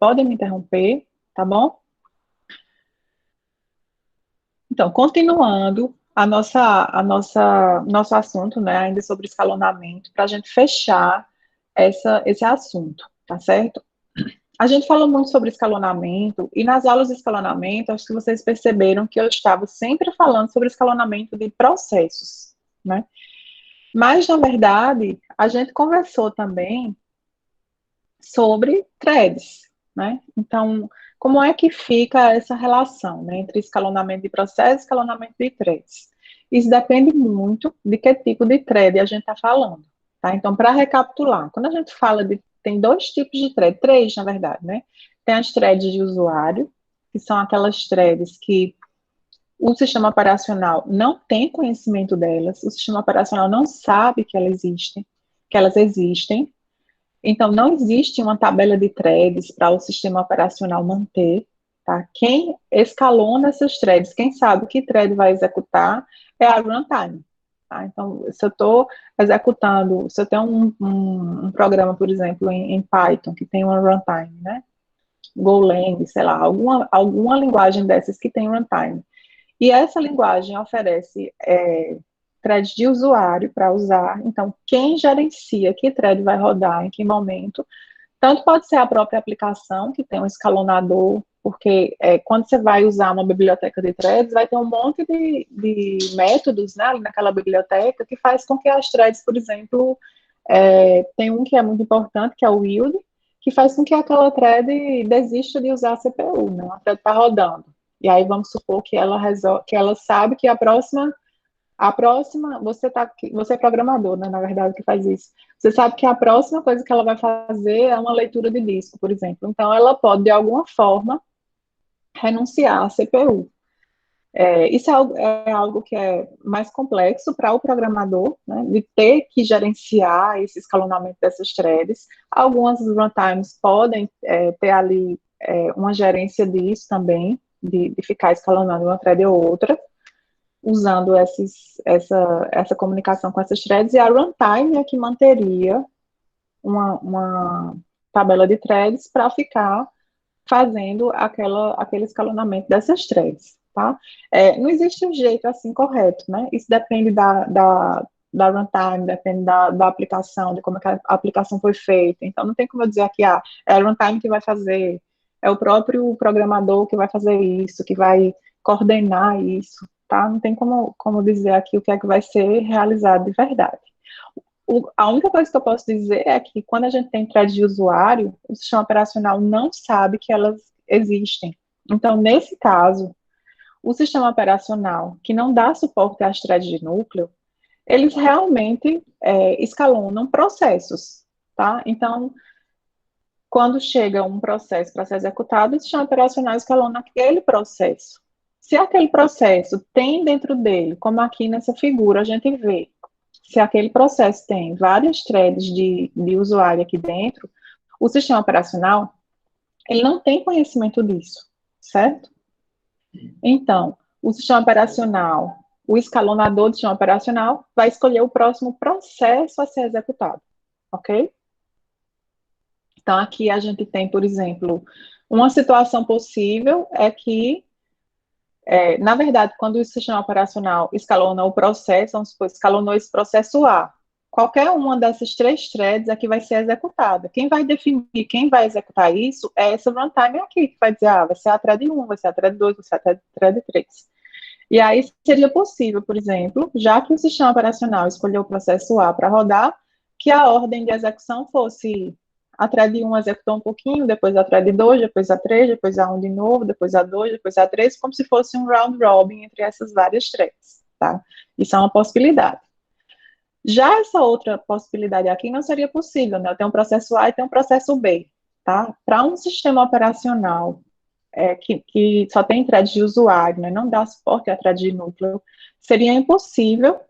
podem me interromper, tá bom? Então, continuando nosso assunto, né, ainda sobre escalonamento, para a gente fechar esse assunto, tá certo? A gente falou muito sobre escalonamento, e nas aulas de escalonamento, acho que vocês perceberam que eu estava sempre falando sobre escalonamento de processos, né? Mas, na verdade, a gente conversou também sobre threads, né? Então, como é que fica essa relação, né, entre escalonamento de processos e escalonamento de threads? Isso depende muito de que tipo de thread a gente está falando, tá? Então, para recapitular, quando a gente fala tem dois tipos de thread, três, na verdade, né? Tem as threads de usuário, que são aquelas threads que o sistema operacional não tem conhecimento delas, o sistema operacional não sabe que elas existem, então, não existe uma tabela de threads para o sistema operacional manter, tá? Quem escalona essas threads, quem sabe que thread vai executar é a runtime, tá? Então, se eu estou executando, se eu tenho um programa, por exemplo, em Python, que tem uma runtime, né? Golang, sei lá, alguma linguagem dessas que tem runtime. E essa linguagem oferece thread de usuário para usar. Então, quem gerencia que thread vai rodar, em que momento, tanto pode ser a própria aplicação, que tem um escalonador, porque quando você vai usar uma biblioteca de threads, vai ter um monte de métodos, né, ali naquela biblioteca, que faz com que as threads, por exemplo, tem um que é muito importante, que é o yield, que faz com que aquela thread desista de usar a CPU, né, a thread está rodando. E aí vamos supor que ela sabe que a próxima, você é programador, né, na verdade, que faz isso. Você sabe que a próxima coisa que ela vai fazer é uma leitura de disco, por exemplo. Então, ela pode, de alguma forma, renunciar à CPU. Isso é algo que é mais complexo para o programador, né, de ter que gerenciar esse escalonamento dessas threads. Algumas runtimes podem ter ali uma gerência disso também, de ficar escalonando uma thread ou outra, usando essa comunicação com essas threads, e a runtime é que manteria uma tabela de threads para ficar fazendo aquele escalonamento dessas threads, tá? Não existe um jeito assim correto, né? Isso depende da runtime, depende da aplicação, de como é que a aplicação foi feita. Então, não tem como eu dizer aqui, é a runtime que vai fazer, é o próprio programador que vai fazer isso, que vai coordenar isso, tá? Não tem como dizer aqui o que é que vai ser realizado de verdade. A única coisa que eu posso dizer é que quando a gente tem thread de usuário, o sistema operacional não sabe que elas existem. Então, nesse caso, o sistema operacional que não dá suporte às threads de núcleo, eles realmente escalonam processos, tá? Então, quando chega um processo para ser executado, o sistema operacional escalona aquele processo. Se aquele processo tem dentro dele, como aqui nessa figura a gente vê, se aquele processo tem várias threads de usuário aqui dentro, o sistema operacional, ele não tem conhecimento disso, certo? Então, o sistema operacional, o escalonador do sistema operacional, vai escolher o próximo processo a ser executado, ok? Então, aqui a gente tem, por exemplo, uma situação possível é que, na verdade, quando o sistema operacional escalona o processo, vamos supor, escalonou esse processo A, qualquer uma dessas três threads aqui vai ser executada. Quem vai definir, quem vai executar isso é essa runtime aqui, que vai dizer, vai ser a thread 1, vai ser a thread 2, vai ser a thread 3. E aí seria possível, por exemplo, já que o sistema operacional escolheu o processo A para rodar, que a ordem de execução fosse a thread 1 executou um pouquinho, depois a thread 2, depois a 3, depois a 1 de novo, depois a 2, depois a 3, como se fosse um round robin entre essas várias threads, tá? Isso é uma possibilidade. Já essa outra possibilidade aqui não seria possível, né? Eu tenho um processo A e tenho um processo B, tá? Para um sistema operacional que só tem thread de usuário, né? Não dá suporte a thread de núcleo, seria impossível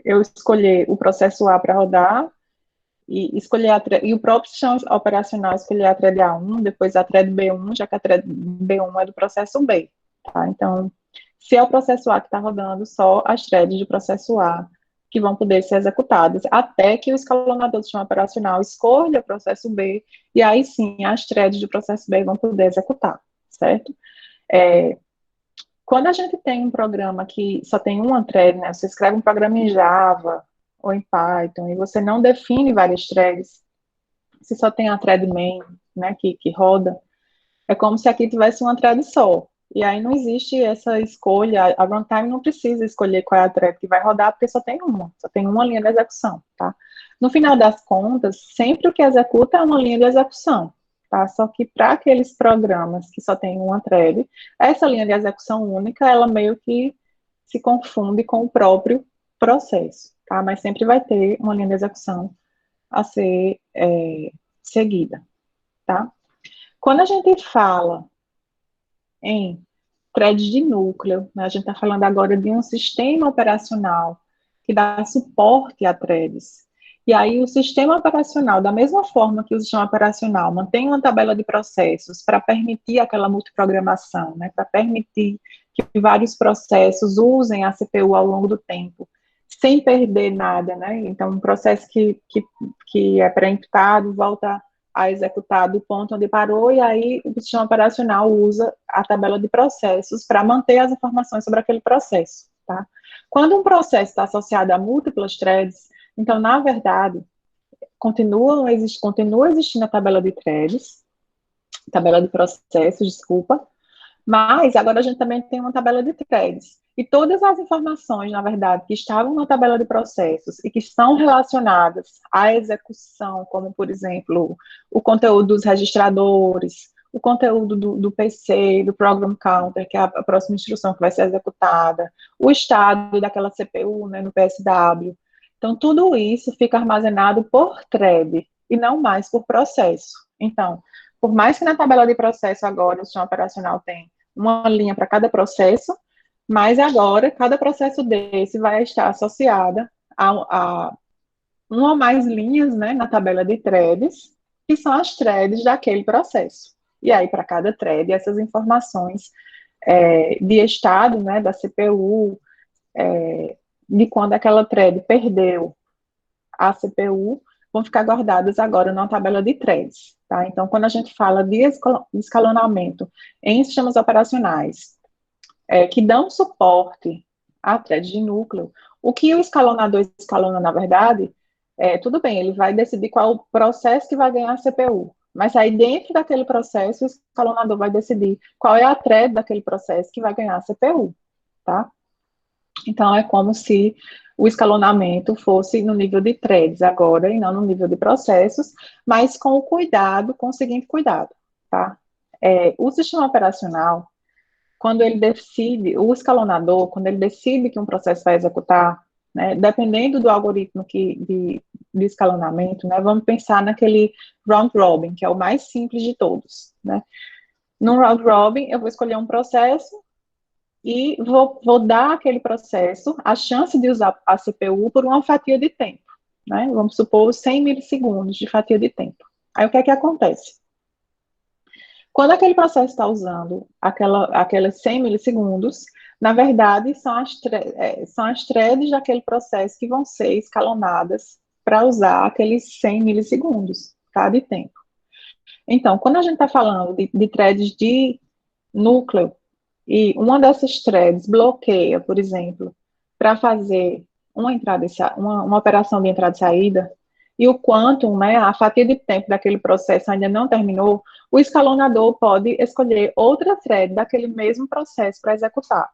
eu escolher o processo A para rodar e escolher e o próprio sistema operacional escolher a thread A1, depois a thread B1, já que a thread B1 é do processo B, tá? Então, se é o processo A que está rodando, só as threads do processo A que vão poder ser executadas, até que o escalonador do sistema operacional escolha o processo B, e aí sim as threads do processo B vão poder executar, certo? Quando a gente tem um programa que só tem uma thread, né, você escreve um programa em Java ou em Python, e você não define várias threads, se só tem a thread main, né, que roda, é como se aqui tivesse uma thread só. E aí não existe essa escolha, a runtime não precisa escolher qual é a thread que vai rodar, porque só tem uma linha de execução, tá? No final das contas, sempre o que executa é uma linha de execução, tá? Só que para aqueles programas que só tem uma thread, essa linha de execução única, ela meio que se confunde com o próprio processo, tá? Mas sempre vai ter uma linha de execução a ser seguida, tá? Quando a gente fala em threads de núcleo, né, a gente está falando agora de um sistema operacional que dá suporte a threads. E aí o sistema operacional, da mesma forma que o sistema operacional mantém uma tabela de processos para permitir aquela multiprogramação, né, para permitir que vários processos usem a CPU ao longo do tempo, sem perder nada, né? Então, um processo que é pré-emptado volta a executar do ponto onde parou, e aí o sistema operacional usa a tabela de processos para manter as informações sobre aquele processo, tá? Quando um processo está associado a múltiplas threads, então, na verdade, continua existindo a tabela de threads, tabela de processos, desculpa, mas agora a gente também tem uma tabela de threads. E todas as informações, na verdade, que estavam na tabela de processos e que estão relacionadas à execução, como, por exemplo, o conteúdo dos registradores, o conteúdo do PC, do program counter, que é a próxima instrução que vai ser executada, o estado daquela CPU, né, no PSW. Então, tudo isso fica armazenado por thread e não mais por processo. Então, por mais que na tabela de processo agora o sistema operacional tem uma linha para cada processo, mas agora cada processo desse vai estar associada a uma ou mais linhas, né, na tabela de threads, que são as threads daquele processo. E aí, para cada thread, essas informações de estado, né, da CPU, de quando aquela thread perdeu a CPU, vão ficar guardadas agora numa tabela de threads, tá? Então, quando a gente fala de escalonamento em sistemas operacionais que dão suporte a threads de núcleo, o que o escalonador escalona, na verdade, tudo bem, ele vai decidir qual o processo que vai ganhar a CPU, mas aí dentro daquele processo, o escalonador vai decidir qual é a thread daquele processo que vai ganhar a CPU, tá? Então, é como se o escalonamento fosse no nível de threads agora, e não no nível de processos, mas com o cuidado, com o seguinte cuidado, tá? O sistema operacional, quando ele decide, o escalonador, quando ele decide que um processo vai executar, né, dependendo do algoritmo de escalonamento, né, vamos pensar naquele round robin, que é o mais simples de todos, né? No round robin, eu vou escolher um processo e vou dar àquele processo a chance de usar a CPU por uma fatia de tempo, né? Vamos supor 100 milissegundos de fatia de tempo. Aí o que é que acontece? Quando aquele processo está usando aqueles 100 milissegundos, na verdade, são as threads daquele processo que vão ser escalonadas para usar aqueles 100 milissegundos, tá, de tempo. Então, quando a gente está falando de threads de núcleo, e uma dessas threads bloqueia, por exemplo, para fazer uma operação de entrada e saída, e o quantum, né, a fatia de tempo daquele processo ainda não terminou, o escalonador pode escolher outra thread daquele mesmo processo para executar.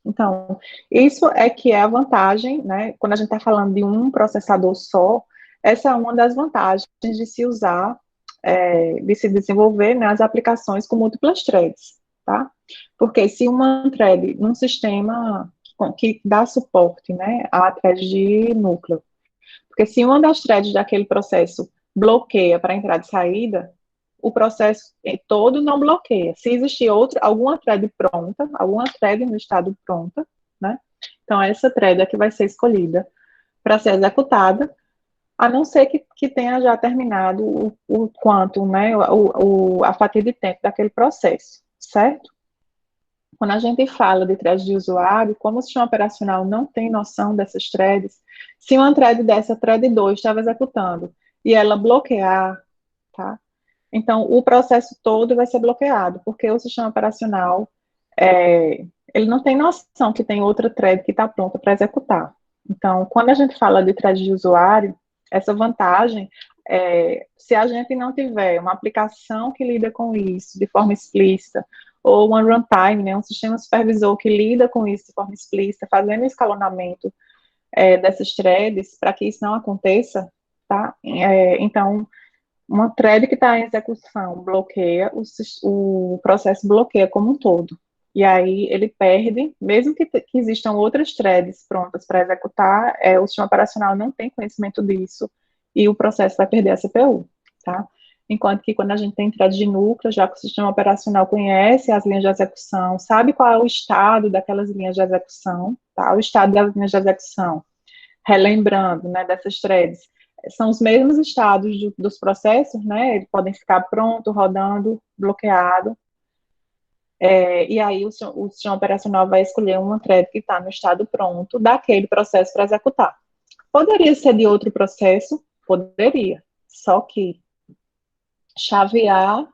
Então, isso é que é a vantagem, né, quando a gente está falando de um processador só, essa é uma das vantagens de se usar, de se desenvolver, né, as aplicações com múltiplas threads, tá? Porque se uma thread num sistema que dá suporte, né, a thread de núcleo, porque se uma das threads daquele processo bloqueia para entrada e saída, o processo todo não bloqueia. Se existir alguma thread pronta, alguma thread no estado pronta, né? Então, essa thread é que vai ser escolhida para ser executada, a não ser que tenha já terminado o quantum, né? A fatia de tempo daquele processo, certo? Quando a gente fala de thread de usuário, como o sistema operacional não tem noção dessas threads, se uma thread dessa, thread 2, estava executando e ela bloquear, tá? Então, o processo todo vai ser bloqueado, porque o sistema operacional, ele não tem noção que tem outra thread que está pronta para executar. Então, quando a gente fala de thread de usuário, essa vantagem, se a gente não tiver uma aplicação que lida com isso de forma explícita, ou uma runtime, né, um sistema supervisor que lida com isso de forma explícita, fazendo escalonamento dessas threads, para que isso não aconteça, tá? Então, uma thread que está em execução bloqueia, o processo bloqueia como um todo. E aí ele perde, mesmo que existam outras threads prontas para executar, o sistema operacional não tem conhecimento disso e o processo vai perder a CPU, tá? Enquanto que quando a gente tem thread de núcleo, já que o sistema operacional conhece as linhas de execução, sabe qual é o estado daquelas linhas de execução, tá? O estado das linhas de execução, relembrando, né, dessas threads, são os mesmos estados dos processos, né? Eles podem ficar pronto, rodando, bloqueado. E aí o sistema operacional vai escolher uma thread que está no estado pronto daquele processo para executar. Poderia ser de outro processo? Poderia. Só que chavear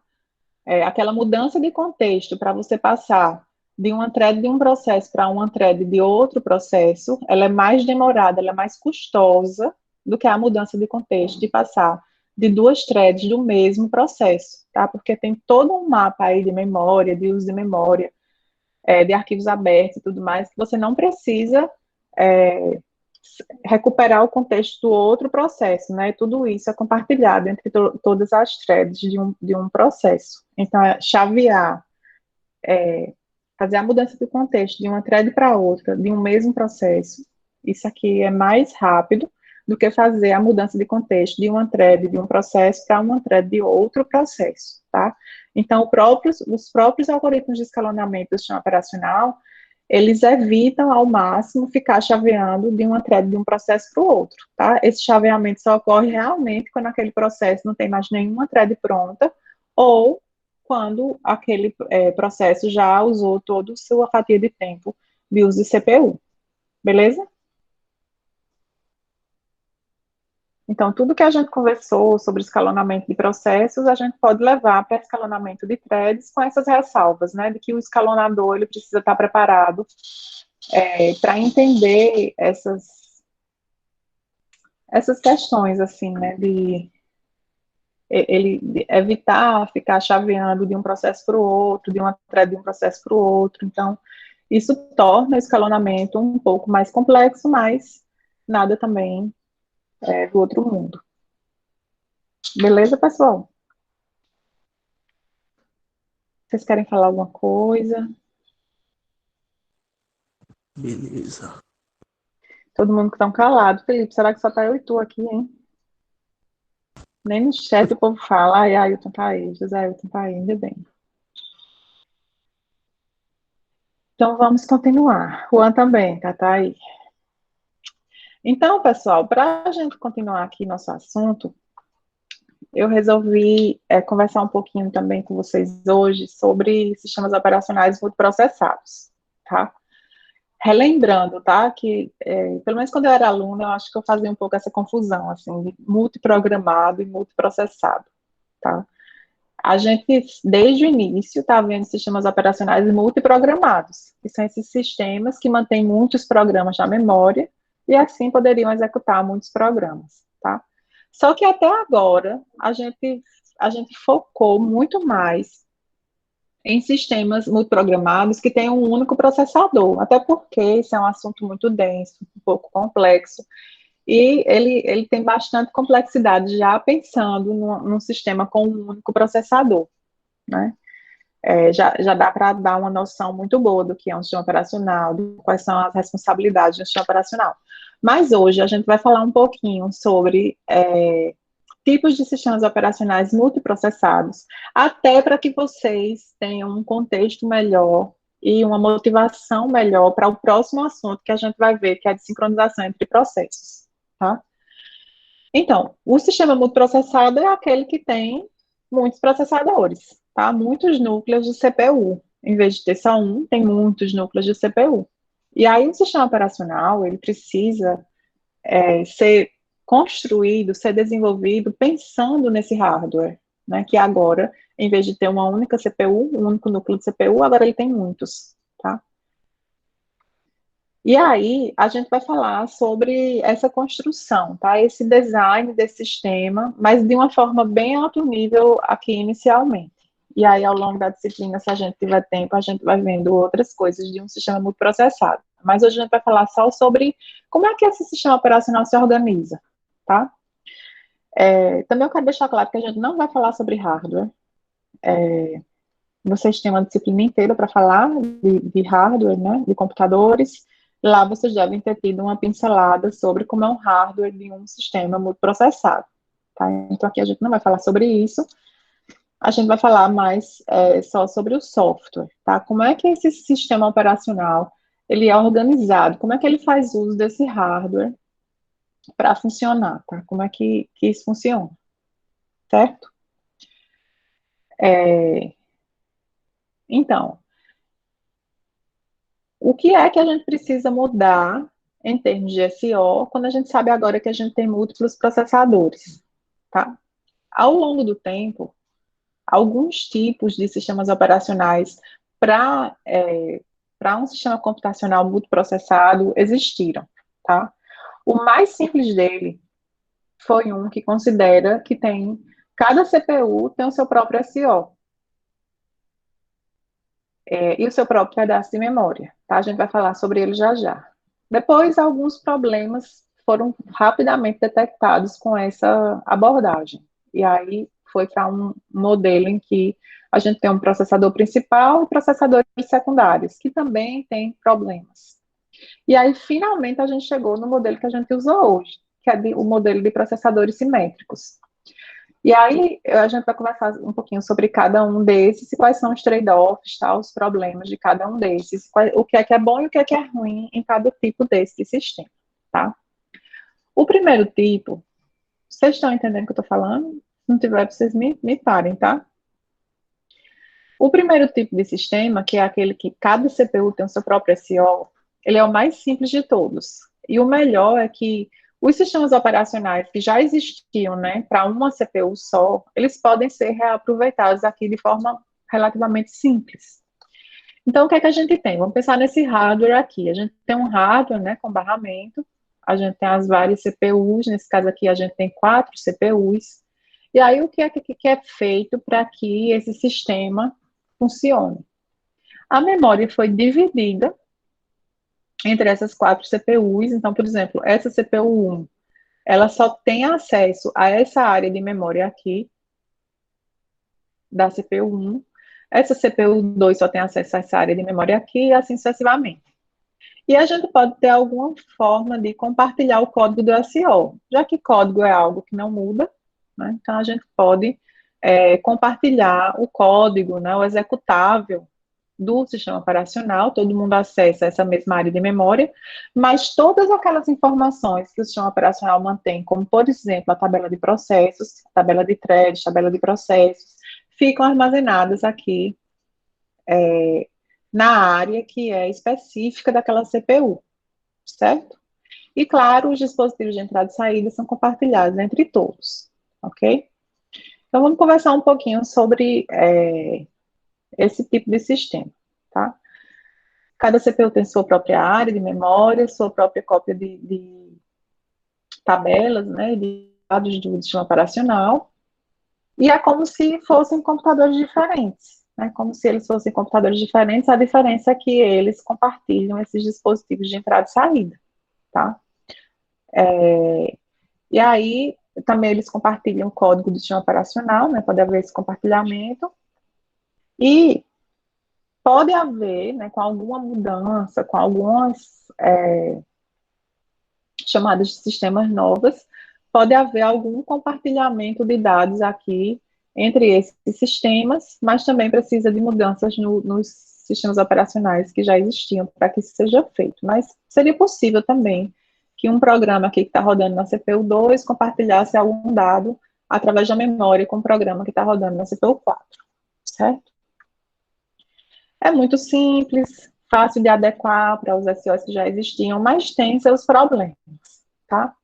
aquela mudança de contexto para você passar de uma thread de um processo para uma thread de outro processo, ela é mais demorada, ela é mais custosa do que a mudança de contexto, de passar de duas threads do mesmo processo, tá? Porque tem todo um mapa aí de memória, de uso de memória, de arquivos abertos e tudo mais, que você não precisa recuperar o contexto do outro processo, né? Tudo isso é compartilhado entre todas as threads de um processo. Então, chavear, fazer a mudança de contexto de uma thread para outra, de um mesmo processo, isso aqui é mais rápido do que fazer a mudança de contexto de uma thread de um processo para uma thread de outro processo, tá? Então, os próprios algoritmos de escalonamento do sistema operacional, eles evitam ao máximo ficar chaveando de uma thread de um processo para o outro, tá? Esse chaveamento só ocorre realmente quando aquele processo não tem mais nenhuma thread pronta, ou quando aquele processo já usou toda a sua fatia de tempo de uso de CPU, beleza? Então, tudo que a gente conversou sobre escalonamento de processos, a gente pode levar para escalonamento de threads com essas ressalvas, né, de que o escalonador ele precisa estar preparado para entender essas questões, assim, né, de ele evitar ficar chaveando de um processo para o outro, de uma thread de um processo para o outro. Então, isso torna o escalonamento um pouco mais complexo, mas nada também do outro mundo. Beleza, pessoal? Vocês querem falar alguma coisa? Beleza. Todo mundo que tá calado. Felipe, será que só tá eu e tu aqui, hein? Nem no chat o povo fala, ai, Ailton tá aí, José Ailton tá aí, ainda bem. Então, vamos continuar. Juan também, tá aí. Então, pessoal, para a gente continuar aqui nosso assunto, eu resolvi conversar um pouquinho também com vocês hoje sobre sistemas operacionais multiprocessados, tá? Relembrando, tá, que pelo menos quando eu era aluna, eu acho que eu fazia um pouco essa confusão, assim, de multiprogramado e multiprocessado, tá? A gente, desde o início, está vendo sistemas operacionais multiprogramados, que são esses sistemas que mantêm muitos programas na memória e assim poderiam executar muitos programas, tá? Só que até agora, a gente focou muito mais em sistemas multiprogramados que têm um único processador, até porque isso é um assunto muito denso, um pouco complexo, e ele tem bastante complexidade já pensando num sistema com um único processador, né? Já dá para dar uma noção muito boa do que é um sistema operacional, de quais são as responsabilidades do sistema operacional. Mas hoje a gente vai falar um pouquinho sobre tipos de sistemas operacionais multiprocessados, até para que vocês tenham um contexto melhor e uma motivação melhor para o próximo assunto que a gente vai ver, que é a de sincronização entre processos, tá? Então, o sistema multiprocessado é aquele que tem muitos processadores, tá? Muitos núcleos de CPU. em vez de ter só um, tem muitos núcleos de CPU. E aí o sistema operacional, ele precisa ser construído, ser desenvolvido pensando nesse hardware, né, que agora, em vez de ter uma única CPU, um único núcleo de CPU, agora ele tem muitos, tá? E aí, a gente vai falar sobre essa construção, tá? Esse design desse sistema, mas de uma forma bem alto nível aqui inicialmente. E aí, ao longo da disciplina, se a gente tiver tempo, a gente vai vendo outras coisas de um sistema multiprocessado. Mas hoje a gente vai falar só sobre como é que esse sistema operacional se organiza, tá? Também eu quero deixar claro que a gente não vai falar sobre hardware. Vocês têm uma disciplina inteira para falar de hardware, né, de computadores. Lá vocês devem ter tido uma pincelada sobre como é um hardware de um sistema multiprocessado, tá? Então aqui a gente não vai falar sobre isso, a gente vai falar mais só sobre o software, tá? Como é que esse sistema operacional, ele é organizado, como é que ele faz uso desse hardware para funcionar, tá? Como é que isso funciona, certo? Então, o que é que a gente precisa mudar em termos de SO, quando a gente sabe agora que a gente tem múltiplos processadores, tá? Ao longo do tempo, alguns tipos de sistemas operacionais para um sistema computacional multiprocessado existiram, tá? O mais simples dele foi um que considera que cada CPU tem o seu próprio SO, e o seu próprio pedaço de memória, tá? A gente vai falar sobre ele já já. Depois, alguns problemas foram rapidamente detectados com essa abordagem. E aí foi para um modelo em que a gente tem um processador principal e processadores secundários, que também têm problemas. E aí, finalmente, a gente chegou no modelo que a gente usa hoje, que é o modelo de processadores simétricos. E aí, a gente vai conversar um pouquinho sobre cada um desses, e quais são os trade-offs, tá, os problemas de cada um desses, o que é bom e o que é ruim em cada tipo desse sistema, tá? O primeiro tipo, vocês estão entendendo o que eu estou falando? Se não tiver, vocês me parem, tá? O primeiro tipo de sistema, que é aquele que cada CPU tem o seu próprio SO, ele é o mais simples de todos. E o melhor é que os sistemas operacionais que já existiam, né, para uma CPU só, eles podem ser reaproveitados aqui de forma relativamente simples. Então, o que é que a gente tem? Vamos pensar nesse hardware aqui. A gente tem um hardware, né, com barramento, a gente tem as várias CPUs, nesse caso aqui a gente tem 4 CPUs, e aí o que é feito para que esse sistema funcione? A memória foi dividida entre essas 4 CPUs, então, por exemplo, essa CPU 1, ela só tem acesso a essa área de memória aqui, da CPU 1, essa CPU 2 só tem acesso a essa área de memória aqui, e assim sucessivamente. E a gente pode ter alguma forma de compartilhar o código do SO, já que código é algo que não muda, né? Então a gente pode compartilhar o código, né, o executável do sistema operacional, todo mundo acessa essa mesma área de memória, mas todas aquelas informações que o sistema operacional mantém, como, por exemplo, a tabela de processos, tabela de threads, tabela de processos, ficam armazenadas aqui na área que é específica daquela CPU, certo? E, claro, os dispositivos de entrada e saída são compartilhados entre todos, ok? Então, vamos conversar um pouquinho sobre esse tipo de sistema, tá? Cada CPU tem sua própria área de memória, sua própria cópia de tabelas, né, de dados do sistema operacional, e é como se fossem computadores diferentes, né, como se eles fossem computadores diferentes, a diferença é que eles compartilham esses dispositivos de entrada e saída, tá? E aí, também eles compartilham o código do sistema operacional, né, pode haver esse compartilhamento, e pode haver, né, com alguma mudança, com algumas chamadas de sistemas novas, pode haver algum compartilhamento de dados aqui entre esses sistemas, mas também precisa de mudanças nos sistemas operacionais que já existiam para que isso seja feito. Mas seria possível também que um programa aqui que está rodando na CPU 2 compartilhasse algum dado através da memória com o programa que está rodando na CPU 4, certo? É muito simples, fácil de adequar para os SOs que já existiam, mas tem seus problemas, tá?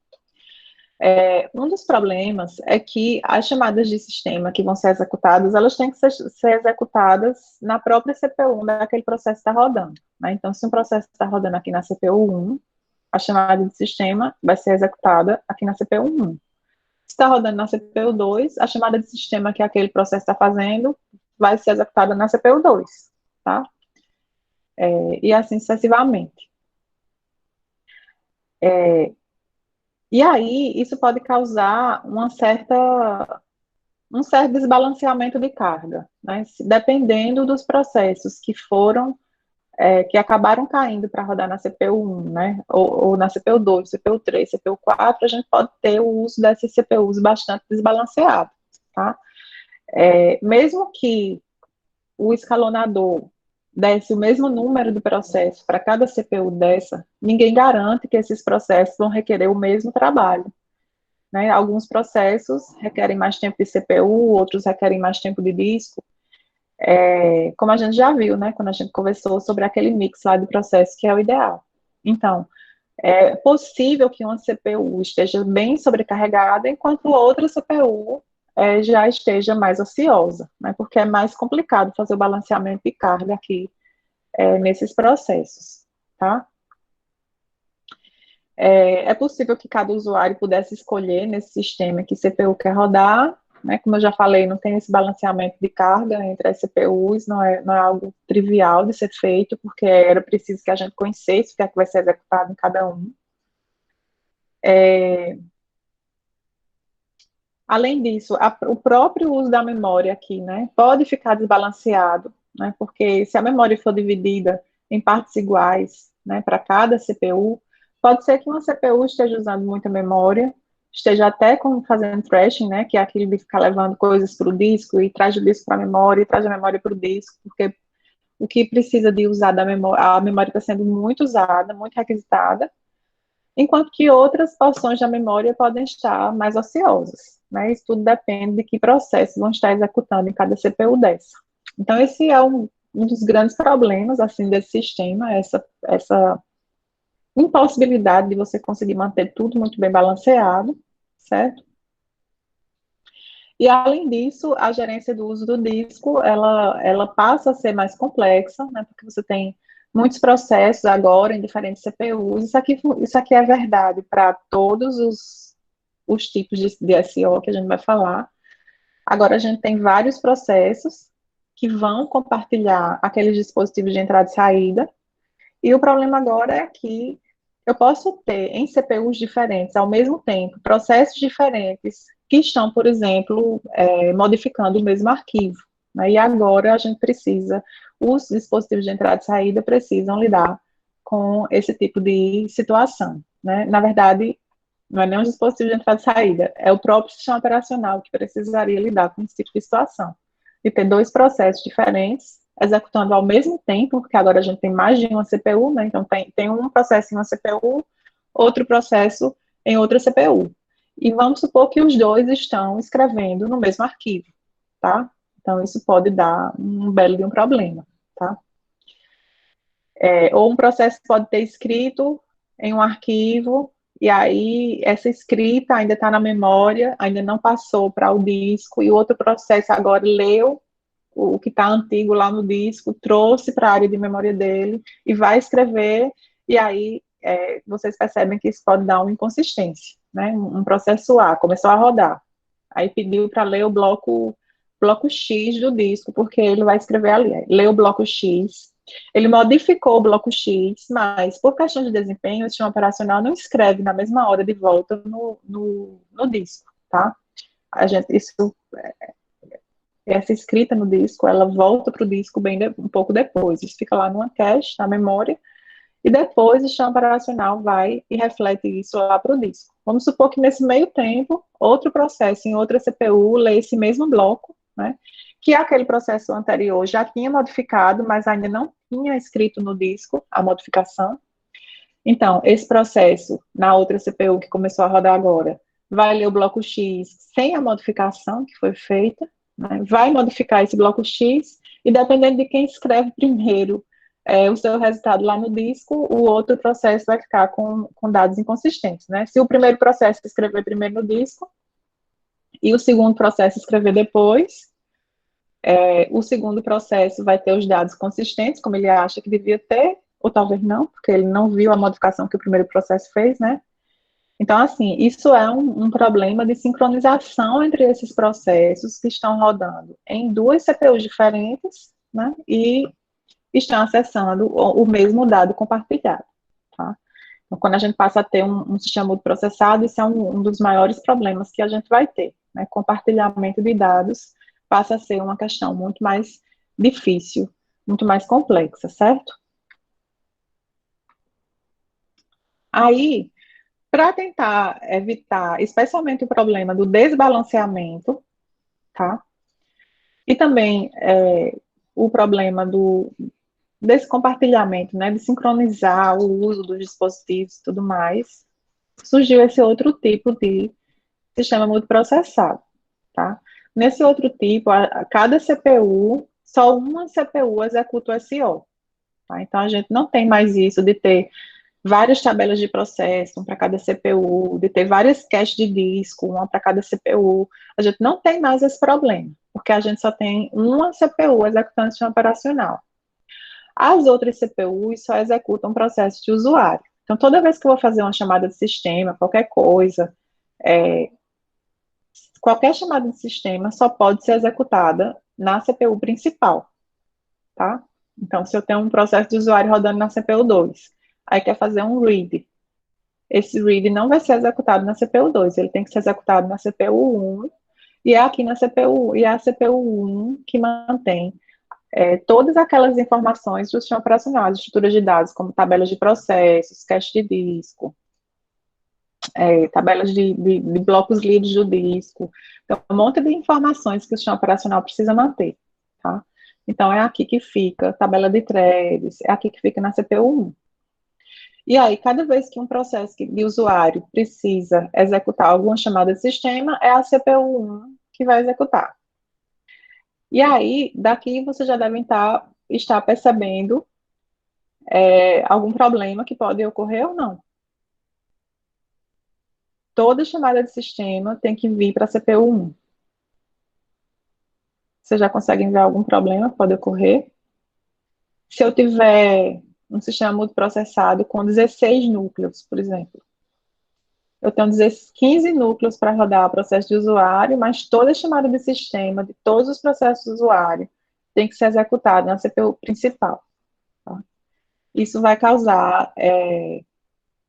Um dos problemas é que as chamadas de sistema que vão ser executadas, elas têm que ser executadas na própria CPU, daquele processo que está rodando, né? Então, se um processo está rodando aqui na CPU 1, a chamada de sistema vai ser executada aqui na CPU 1. Se está rodando na CPU 2, a chamada de sistema que aquele processo está fazendo vai ser executada na CPU 2, tá? E assim sucessivamente. E aí, isso pode causar um certo desbalanceamento de carga, né? Dependendo dos processos que que acabaram caindo para rodar na CPU 1, né? Ou na CPU 2, CPU 3, CPU 4, a gente pode ter o uso dessas CPUs bastante desbalanceado, tá? Mesmo que o escalonador desse o mesmo número de processos para cada CPU dessa, ninguém garante que esses processos vão requerer o mesmo trabalho, né? Alguns processos requerem mais tempo de CPU, outros requerem mais tempo de disco, como a gente já viu, né, quando a gente conversou sobre aquele mix lá de processo que é o ideal. Então, é possível que uma CPU esteja bem sobrecarregada, enquanto outra CPU já esteja mais ociosa, né, porque é mais complicado fazer o balanceamento de carga aqui nesses processos, tá? É possível que cada usuário pudesse escolher nesse sistema que CPU quer rodar, né? Como eu já falei, não tem esse balanceamento de carga entre as CPUs, não é algo trivial de ser feito, porque era preciso que a gente conhecesse o que é que vai ser executado em cada um. Além disso, o próprio uso da memória aqui, né, pode ficar desbalanceado, né, porque se a memória for dividida em partes iguais, né, para cada CPU, pode ser que uma CPU esteja usando muita memória, esteja até fazendo thrashing, né, que é aquele de ficar levando coisas para o disco e traz o disco para a memória e traz a memória para o disco, porque o que precisa de usar da memória, a memória está sendo muito usada, muito requisitada, enquanto que outras porções da memória podem estar mais ociosas, né? Isso tudo depende de que processos vão estar executando em cada CPU dessa. Então, esse é um dos grandes problemas, assim, desse sistema, essa impossibilidade de você conseguir manter tudo muito bem balanceado, certo? E, além disso, a gerência do uso do disco, ela passa a ser mais complexa, né, porque você tem muitos processos agora em diferentes CPUs. Isso aqui é verdade para todos os tipos de SO que a gente vai falar. Agora, a gente tem vários processos que vão compartilhar aqueles dispositivos de entrada e saída, e o problema agora é que eu posso ter em CPUs diferentes, ao mesmo tempo, processos diferentes que estão, por exemplo, modificando o mesmo arquivo, né? E agora a gente precisa, os dispositivos de entrada e saída precisam lidar com esse tipo de situação, né? Na verdade, não é nem um dispositivo de entrada e saída, é o próprio sistema operacional que precisaria lidar com esse tipo de situação. E ter dois processos diferentes executando ao mesmo tempo, porque agora a gente tem mais de uma CPU, né? Então tem um processo em uma CPU, outro processo em outra CPU. E vamos supor que os dois estão escrevendo no mesmo arquivo, tá? Então isso pode dar um belo de um problema, tá? Ou um processo pode ter escrito em um arquivo, e aí essa escrita ainda está na memória, ainda não passou para o disco, e o outro processo agora leu o que está antigo lá no disco, trouxe para a área de memória dele e vai escrever, e aí vocês percebem que isso pode dar uma inconsistência, né? Um processo A começou a rodar, aí pediu para ler o bloco X do disco, porque ele vai escrever ali, leu o bloco X, ele modificou o bloco X, mas por questão de desempenho, o sistema operacional não escreve na mesma hora de volta no disco, tá? Essa escrita no disco, ela volta para o disco um pouco depois, isso fica lá numa cache, na memória, e depois o sistema operacional vai e reflete isso lá para o disco. Vamos supor que nesse meio tempo, outro processo em outra CPU lê esse mesmo bloco, né, que aquele processo anterior já tinha modificado, mas ainda não tinha escrito no disco a modificação. Então, esse processo, na outra CPU que começou a rodar agora, vai ler o bloco X sem a modificação que foi feita, né, vai modificar esse bloco X, e dependendo de quem escreve primeiro o seu resultado lá no disco, o outro processo vai ficar com dados inconsistentes, né? Se o primeiro processo escrever primeiro no disco, e o segundo processo escrever depois, o segundo processo vai ter os dados consistentes, como ele acha que devia ter, ou talvez não, porque ele não viu a modificação que o primeiro processo fez, né? Então, assim, isso é um problema de sincronização entre esses processos que estão rodando em duas CPUs diferentes, né? E estão acessando o mesmo dado compartilhado, tá? Então, quando a gente passa a ter um sistema multiprocessado, isso é um dos maiores problemas que a gente vai ter, né? Compartilhamento de dados passa a ser uma questão muito mais difícil, muito mais complexa, certo? Aí, para tentar evitar, especialmente o problema do desbalanceamento, tá? E também o problema desse compartilhamento, né, de sincronizar o uso dos dispositivos e tudo mais, surgiu esse outro tipo de sistema multiprocessado, tá? Nesse outro tipo, cada CPU, só uma CPU executa o SO, tá? Então, a gente não tem mais isso de ter várias tabelas de processo, um para cada CPU, de ter várias caches de disco, uma para cada CPU. A gente não tem mais esse problema, porque a gente só tem uma CPU executando o sistema operacional. As outras CPUs só executam processo de usuário. Então, toda vez que eu vou fazer uma chamada de sistema, qualquer coisa, qualquer chamada de sistema só pode ser executada na CPU principal, tá? Então, se eu tenho um processo de usuário rodando na CPU 2, aí quer fazer um read, esse read não vai ser executado na CPU 2, ele tem que ser executado na CPU 1, e é aqui na CPU, e é a CPU 1 que mantém todas aquelas informações do sistema operacional, estruturas de dados, como tabelas de processos, cache de disco, tabelas de blocos lidos do disco, então, um monte de informações que o sistema operacional precisa manter, tá? Então, é aqui que fica tabela de threads, é aqui que fica na CPU 1. E aí, cada vez que um processo de usuário precisa executar alguma chamada de sistema, é a CPU 1 que vai executar. E aí, daqui você já deve estar percebendo algum problema que pode ocorrer ou não. Toda chamada de sistema tem que vir para a CPU 1. Vocês já conseguem ver algum problema que pode ocorrer? Se eu tiver um sistema multiprocessado com 16 núcleos, por exemplo, eu tenho 15 núcleos para rodar o processo de usuário, mas toda chamada de sistema, de todos os processos do usuário, tem que ser executada na CPU principal. Tá? Isso vai causar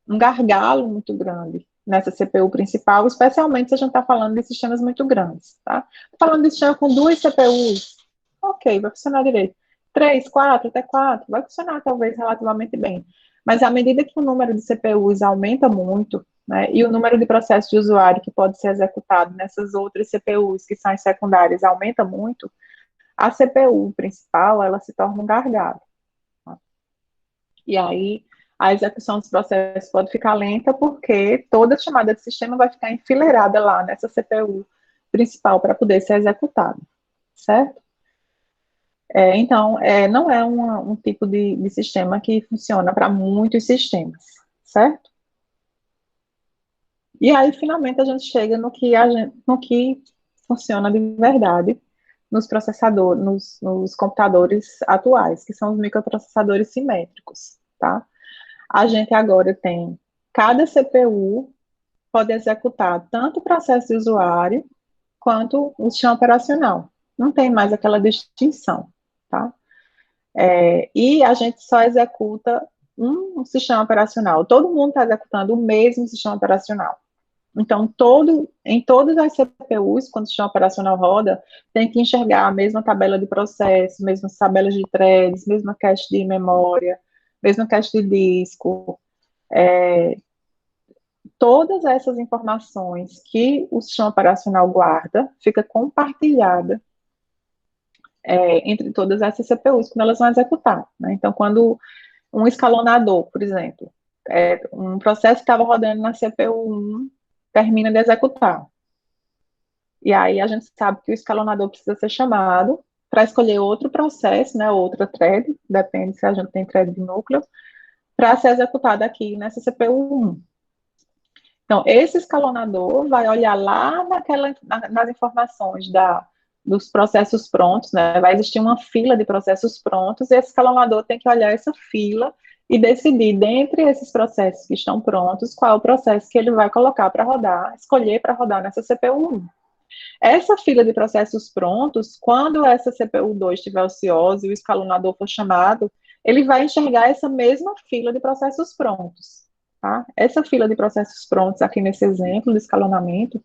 um gargalo muito grande nessa CPU principal, especialmente se a gente está falando de sistemas muito grandes. Tá? Falando de sistema com 2 CPUs, ok, vai funcionar direito. 3, 4, até 4, vai funcionar talvez relativamente bem. Mas à medida que o número de CPUs aumenta muito, né, e o número de processos de usuário que pode ser executado nessas outras CPUs que são secundárias aumenta muito, a CPU principal, ela se torna um gargalo. Tá? E aí, a execução dos processos pode ficar lenta, porque toda chamada de sistema vai ficar enfileirada lá nessa CPU principal para poder ser executada, certo? Então, não é um tipo de sistema que funciona para muitos sistemas, certo? E aí, finalmente, a gente chega no que funciona de verdade nos processadores, nos computadores atuais, que são os microprocessadores simétricos, tá? A gente agora tem, cada CPU pode executar tanto o processo de usuário quanto o sistema operacional. Não tem mais aquela distinção, tá? E a gente só executa um sistema operacional. Todo mundo está executando o mesmo sistema operacional. Então, em todas as CPUs, quando o sistema operacional roda, tem que enxergar a mesma tabela de processo, mesmas tabelas de threads, mesma cache de memória, mesma cache de disco. Todas essas informações que o sistema operacional guarda, fica compartilhada entre todas essas CPUs quando elas vão executar. Né? Então, quando um escalonador, por exemplo, um processo que estava rodando na CPU 1 termina de executar. E aí a gente sabe que o escalonador precisa ser chamado para escolher outro processo, né, outra thread, depende se a gente tem thread de núcleo, para ser executada aqui nessa CPU1. Então, esse escalonador vai olhar lá nas informações dos processos prontos, né? Vai existir uma fila de processos prontos, e esse escalonador tem que olhar essa fila e decidir, dentre esses processos que estão prontos, qual é o processo que ele vai colocar para rodar, escolher para rodar nessa CPU1. Essa fila de processos prontos, quando essa CPU2 estiver ociosa e o escalonador for chamado, ele vai enxergar essa mesma fila de processos prontos. Tá? Essa fila de processos prontos, aqui nesse exemplo de escalonamento,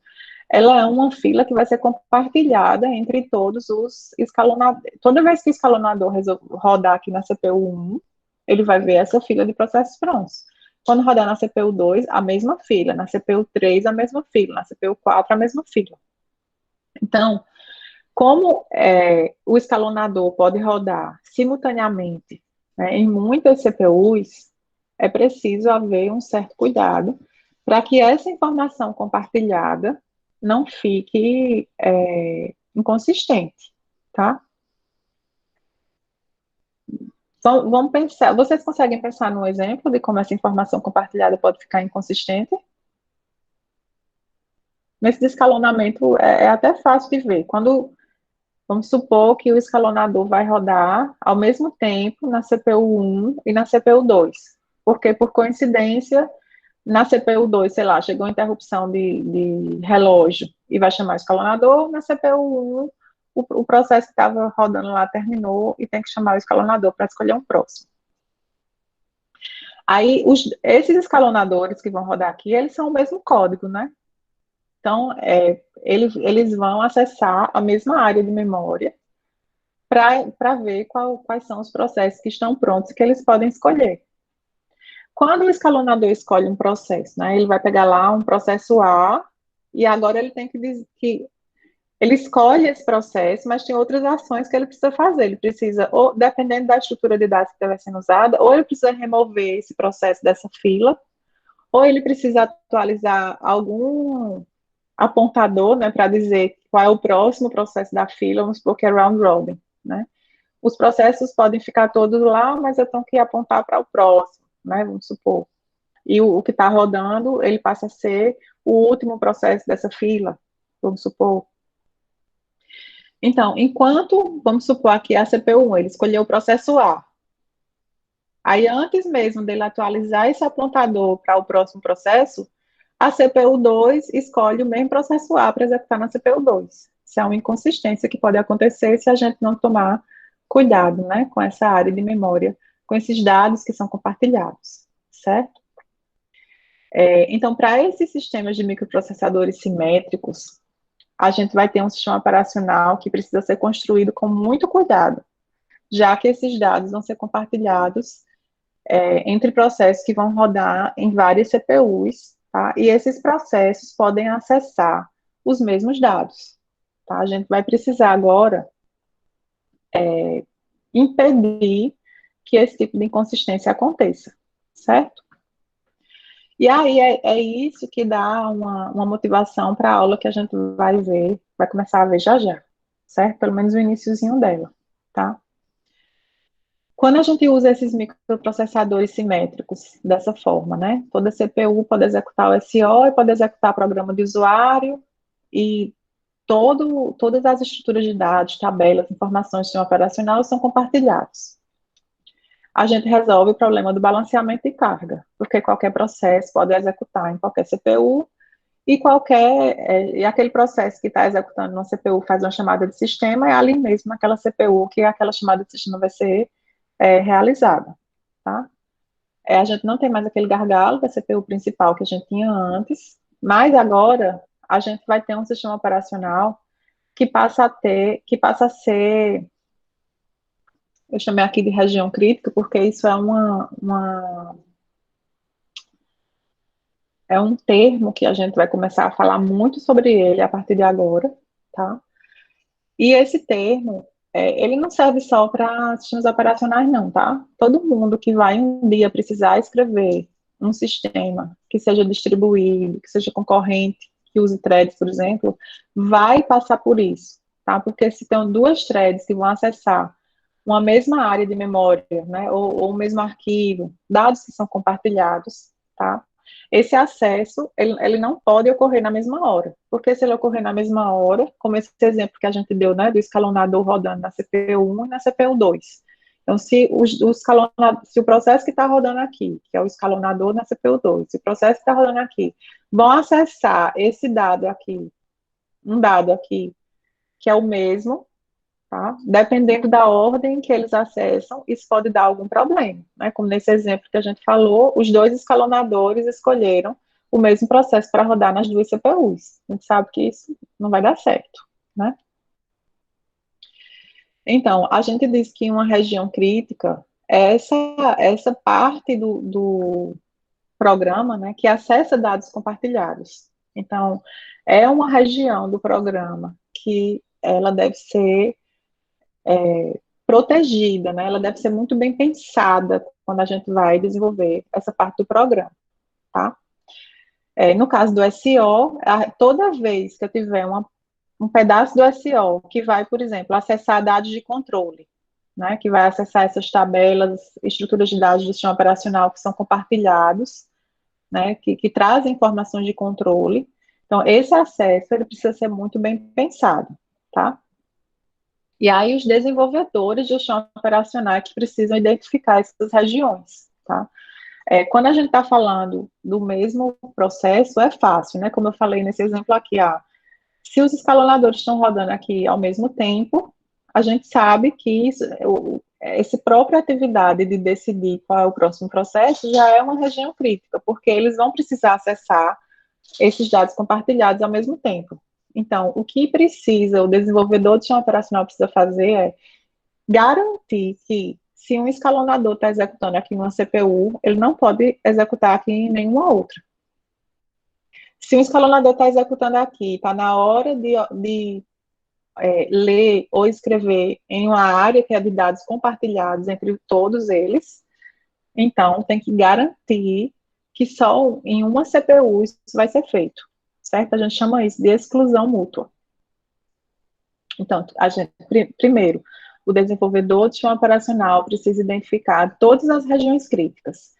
ela é uma fila que vai ser compartilhada entre todos os escalonadores. Toda vez que o escalonador rodar aqui na CPU1, ele vai ver essa fila de processos prontos. Quando rodar na CPU2, a mesma fila. Na CPU3, a mesma fila. Na CPU4, a mesma fila. Então, como o escalonador pode rodar simultaneamente, né, em muitas CPUs, é preciso haver um certo cuidado para que essa informação compartilhada não fique inconsistente, tá? Então, vamos pensar, vocês conseguem pensar num exemplo de como essa informação compartilhada pode ficar inconsistente? Nesse escalonamento é até fácil de ver. Vamos supor que o escalonador vai rodar ao mesmo tempo na CPU1 e na CPU2. Porque, por coincidência, na CPU2, sei lá, chegou a interrupção de relógio e vai chamar o escalonador, na CPU1, o processo que estava rodando lá terminou e tem que chamar o escalonador para escolher um próximo. Aí, esses escalonadores que vão rodar aqui, eles são o mesmo código, né? Então, eles vão acessar a mesma área de memória para ver quais são os processos que estão prontos e que eles podem escolher. Quando o escalonador escolhe um processo, né, ele vai pegar lá um processo A, e agora ele tem que dizer que ele escolhe esse processo, mas tem outras ações que ele precisa fazer. Ele precisa, ou dependendo da estrutura de dados que estiver sendo usada, ou ele precisa remover esse processo dessa fila, ou ele precisa atualizar algum apontador, né, para dizer qual é o próximo processo da fila, vamos supor que é round robin, né? Os processos podem ficar todos lá, mas eu tenho que apontar para o próximo, né, vamos supor. E o que está rodando, ele passa a ser o último processo dessa fila, vamos supor. Então, vamos supor aqui a CPU1, ele escolheu o processo A. Aí, antes mesmo dele atualizar esse apontador para o próximo processo, a CPU2 escolhe o mesmo processo A para executar na CPU2. Isso é uma inconsistência que pode acontecer se a gente não tomar cuidado, né, com essa área de memória, com esses dados que são compartilhados, certo? Então, para esses sistemas de microprocessadores simétricos, a gente vai ter um sistema operacional que precisa ser construído com muito cuidado, já que esses dados vão ser compartilhados entre processos que vão rodar em várias CPUs, tá? E esses processos podem acessar os mesmos dados, tá? A gente vai precisar agora impedir que esse tipo de inconsistência aconteça, certo? E aí é isso que dá uma motivação para a aula que a gente vai começar a ver já já, certo? Pelo menos o iniciozinho dela, tá? Quando a gente usa esses microprocessadores simétricos dessa forma, né? Toda CPU pode executar o SO e pode executar programa de usuário e todas as estruturas de dados, tabelas, informações do sistema operacional são compartilhados. A gente resolve o problema do balanceamento de carga, porque qualquer processo pode executar em qualquer CPU e aquele processo que está executando numa CPU faz uma chamada de sistema, é ali mesmo naquela CPU que aquela chamada de sistema vai ser realizada, tá? A gente não tem mais aquele gargalo da CPU principal que a gente tinha antes, mas agora a gente vai ter um sistema operacional que passa a ser, eu chamei aqui de região crítica, porque isso é um termo que a gente vai começar a falar muito sobre ele a partir de agora, tá? E esse termo, ele não serve só para sistemas operacionais, não, tá? Todo mundo que vai um dia precisar escrever um sistema que seja distribuído, que seja concorrente, que use threads, por exemplo, vai passar por isso, tá? Porque se tem duas threads que vão acessar uma mesma área de memória, né, ou o mesmo arquivo, dados que são compartilhados, tá? Esse acesso, ele não pode ocorrer na mesma hora, porque se ele ocorrer na mesma hora, como esse exemplo que a gente deu, né, do escalonador rodando na CPU1 e na CPU2. Então, se o processo que está rodando aqui, que é o escalonador na CPU2, se o processo que está rodando aqui, vão acessar esse dado aqui, um dado aqui, que é o mesmo, tá? Dependendo da ordem que eles acessam, isso pode dar algum problema, né? Como nesse exemplo que a gente falou, os dois escalonadores escolheram o mesmo processo para rodar nas duas CPUs. A gente sabe que isso não vai dar certo, né? Então, a gente diz que uma região crítica é essa parte do programa, né, que acessa dados compartilhados. Então, é uma região do programa que ela deve ser protegida, né? Ela deve ser muito bem pensada quando a gente vai desenvolver essa parte do programa, tá? No caso do SEO, toda vez que eu tiver um pedaço do SEO que vai, por exemplo, acessar dados de controle, né? Que vai acessar essas tabelas, estruturas de dados do sistema operacional que são compartilhados, né? Que trazem informações de controle. Então, esse acesso, ele precisa ser muito bem pensado, tá? E aí, os desenvolvedores de gestão operacional que precisam identificar essas regiões, tá? Quando a gente está falando do mesmo processo, é fácil, né? Como eu falei nesse exemplo aqui, se os escalonadores estão rodando aqui ao mesmo tempo, a gente sabe que essa própria atividade de decidir qual é o próximo processo já é uma região crítica, porque eles vão precisar acessar esses dados compartilhados ao mesmo tempo. Então, o que precisa, o desenvolvedor de sistema operacional precisa fazer é garantir que, se um escalonador está executando aqui em uma CPU, ele não pode executar aqui em nenhuma outra. Se um escalonador está executando aqui, está na hora de ler ou escrever em uma área que é de dados compartilhados entre todos eles, então tem que garantir que só em uma CPU isso vai ser feito, certo? A gente chama isso de exclusão mútua. Então, primeiro, o desenvolvedor de sistema operacional precisa identificar todas as regiões críticas,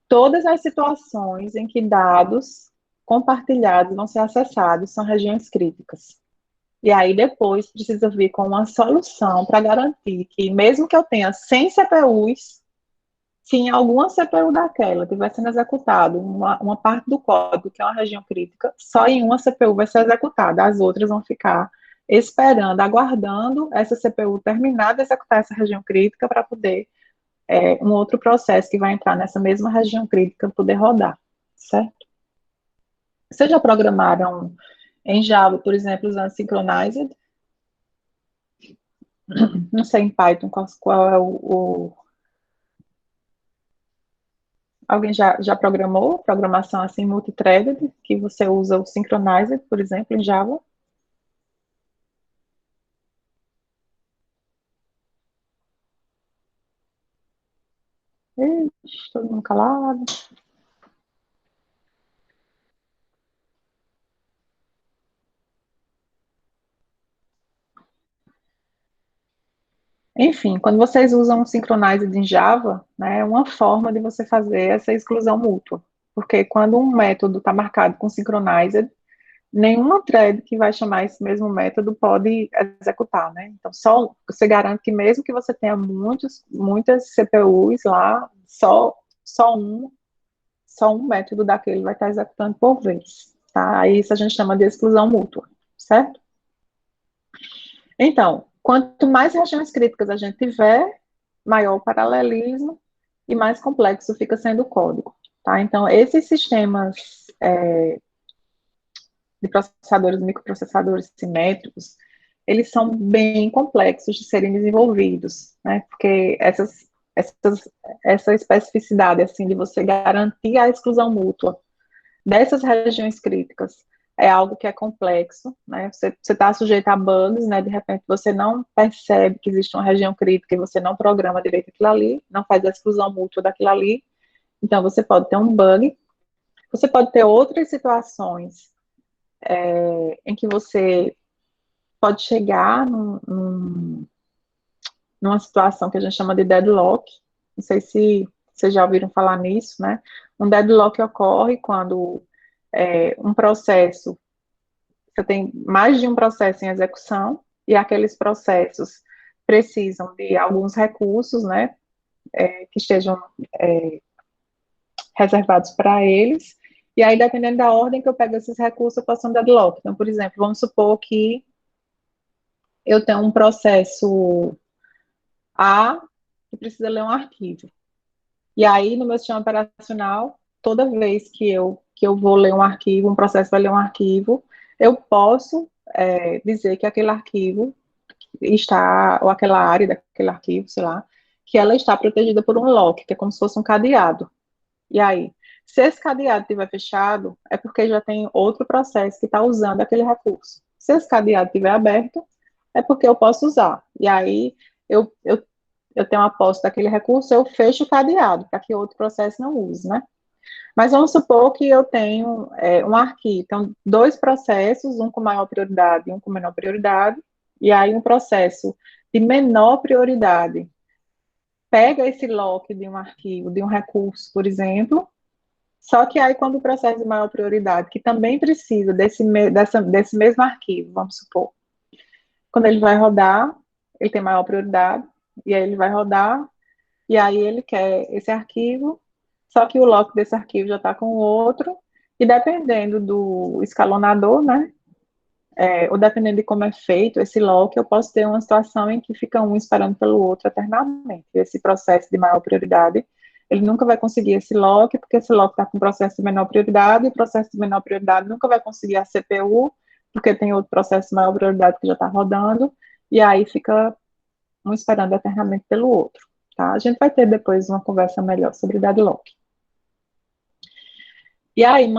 todas as situações em que dados compartilhados vão ser acessados são regiões críticas. E aí, depois, precisa vir com uma solução para garantir que, mesmo que eu tenha 100 CPUs, se em alguma CPU daquela estiver sendo executado uma parte do código, que é uma região crítica, só em uma CPU vai ser executada, as outras vão ficar esperando, aguardando essa CPU terminar de executar essa região crítica para poder um outro processo que vai entrar nessa mesma região crítica poder rodar, certo? Vocês já programaram em Java, por exemplo, usando Synchronized? Não sei em Python qual é Alguém já programou programação assim multithreaded, que você usa o Synchronized, por exemplo, em Java? Ixi, todo mundo calado. Enfim, quando vocês usam o Synchronized em Java, né, é uma forma de você fazer essa exclusão mútua. Porque quando um método está marcado com Synchronized, nenhuma thread que vai chamar esse mesmo método pode executar, né? Então, só você garante que mesmo que você tenha muitas CPUs lá, só um método daquele vai estar executando por vez, tá? Aí isso a gente chama de exclusão mútua, certo? Então, quanto mais regiões críticas a gente tiver, maior o paralelismo e mais complexo fica sendo o código, tá? Então, esses sistemas de processadores, microprocessadores simétricos, eles são bem complexos de serem desenvolvidos, né? Porque essa especificidade, assim, de você garantir a exclusão mútua dessas regiões críticas é algo que é complexo, né? Você está sujeito a bugs, né? De repente você não percebe que existe uma região crítica e você não programa direito aquilo ali, não faz a exclusão mútua daquilo ali, então você pode ter um bug. Você pode ter outras situações em que você pode chegar numa situação que a gente chama de deadlock. Não sei se vocês já ouviram falar nisso, né? Um deadlock ocorre quando um processo, você tem mais de um processo em execução, e aqueles processos precisam de alguns recursos, né, que estejam reservados para eles, e aí, dependendo da ordem que eu pego esses recursos, eu faço um deadlock. Então, por exemplo, vamos supor que eu tenho um processo A que precisa ler um arquivo. E aí, no meu sistema operacional, toda vez que eu vou ler um arquivo, um processo vai ler um arquivo, eu posso dizer que aquele arquivo está, ou aquela área daquele arquivo, sei lá, que ela está protegida por um lock, que é como se fosse um cadeado. E aí, se esse cadeado estiver fechado, é porque já tem outro processo que está usando aquele recurso. Se esse cadeado estiver aberto, é porque eu posso usar. E aí, eu tenho a posse daquele recurso, eu fecho o cadeado, para que outro processo não use, né? Mas vamos supor que eu tenho um arquivo, então, dois processos, um com maior prioridade e um com menor prioridade, e aí um processo de menor prioridade pega esse lock de um arquivo, de um recurso, por exemplo, só que aí quando o processo de maior prioridade, que também precisa desse mesmo arquivo, vamos supor, quando ele vai rodar, ele tem maior prioridade, e aí ele vai rodar, e aí ele quer esse arquivo, só que o lock desse arquivo já está com o outro, e dependendo do escalonador, né, ou dependendo de como é feito esse lock, eu posso ter uma situação em que fica um esperando pelo outro eternamente. Esse processo de maior prioridade, ele nunca vai conseguir esse lock, porque esse lock está com processo de menor prioridade, e o processo de menor prioridade nunca vai conseguir a CPU, porque tem outro processo de maior prioridade que já está rodando, e aí fica um esperando eternamente pelo outro. Tá? A gente vai ter depois uma conversa melhor sobre deadlock. E aí,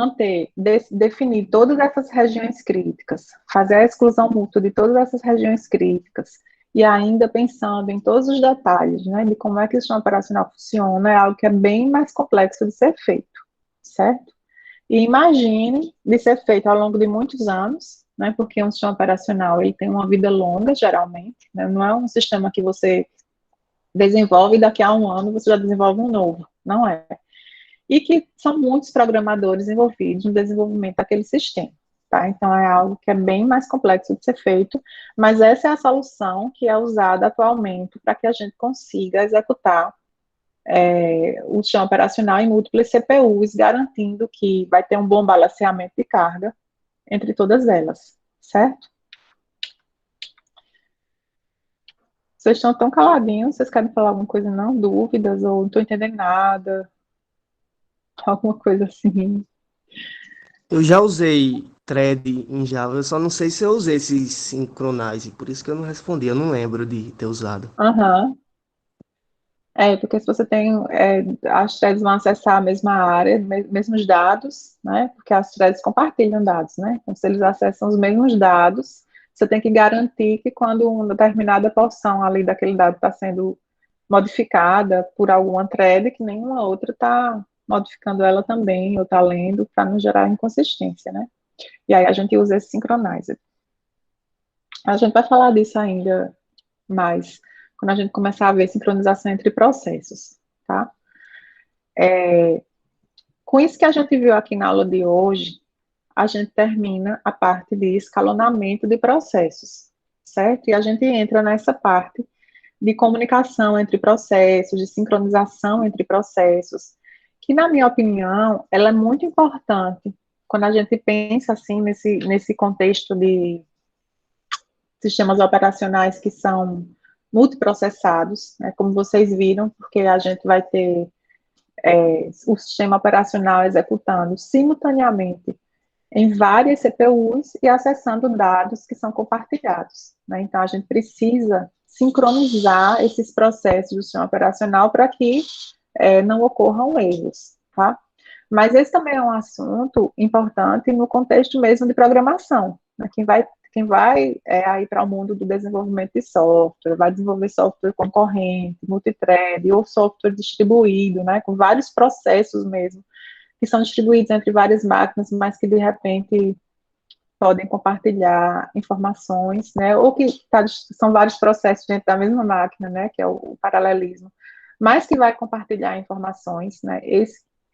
definir todas essas regiões críticas, fazer a exclusão mútua de todas essas regiões críticas, e ainda pensando em todos os detalhes, né, de como é que o sistema operacional funciona, é algo que é bem mais complexo de ser feito, certo? E imagine de ser feito ao longo de muitos anos, né, porque um sistema operacional, ele tem uma vida longa, geralmente, né, não é um sistema que você desenvolve e daqui a um ano você já desenvolve um novo, não é. E que são muitos programadores envolvidos no desenvolvimento daquele sistema, tá? Então, é algo que é bem mais complexo de ser feito, mas essa é a solução que é usada atualmente para que a gente consiga executar o sistema operacional em múltiplas CPUs, garantindo que vai ter um bom balanceamento de carga entre todas elas, certo? Vocês estão tão caladinhos, vocês querem falar alguma coisa, não? Dúvidas, ou não estou entendendo nada, alguma coisa assim. Eu já usei thread em Java, eu só não sei se eu usei esse synchronize, por isso que eu não respondi, eu não lembro de ter usado. Aham. Porque se você tem, as threads vão acessar a mesma área, mesmos dados, né? Porque as threads compartilham dados, né? Então, se eles acessam os mesmos dados, você tem que garantir que quando uma determinada porção ali daquele dado está sendo modificada por alguma thread, que nenhuma outra está modificando ela também, ou está lendo, para não gerar inconsistência, né? E aí a gente usa esse synchronizer. A gente vai falar disso ainda mais quando a gente começar a ver sincronização entre processos, tá? Com isso que a gente viu aqui na aula de hoje, a gente termina a parte de escalonamento de processos, certo? E a gente entra nessa parte de comunicação entre processos, de sincronização entre processos, que, na minha opinião, ela é muito importante quando a gente pensa, assim, nesse contexto de sistemas operacionais que são multiprocessados, né, como vocês viram, porque a gente vai ter o sistema operacional executando simultaneamente em várias CPUs e acessando dados que são compartilhados, né? Então, a gente precisa sincronizar esses processos do sistema operacional para que não ocorram erros, tá? Mas esse também é um assunto importante no contexto mesmo de programação, né? Quem vai aí para o mundo do desenvolvimento de software, vai desenvolver software concorrente, multithread, ou software distribuído, né, com vários processos mesmo, que são distribuídos entre várias máquinas, mas que de repente podem compartilhar informações, né, ou que são vários processos dentro da mesma máquina, né, que é o paralelismo, mas que vai compartilhar informações, né,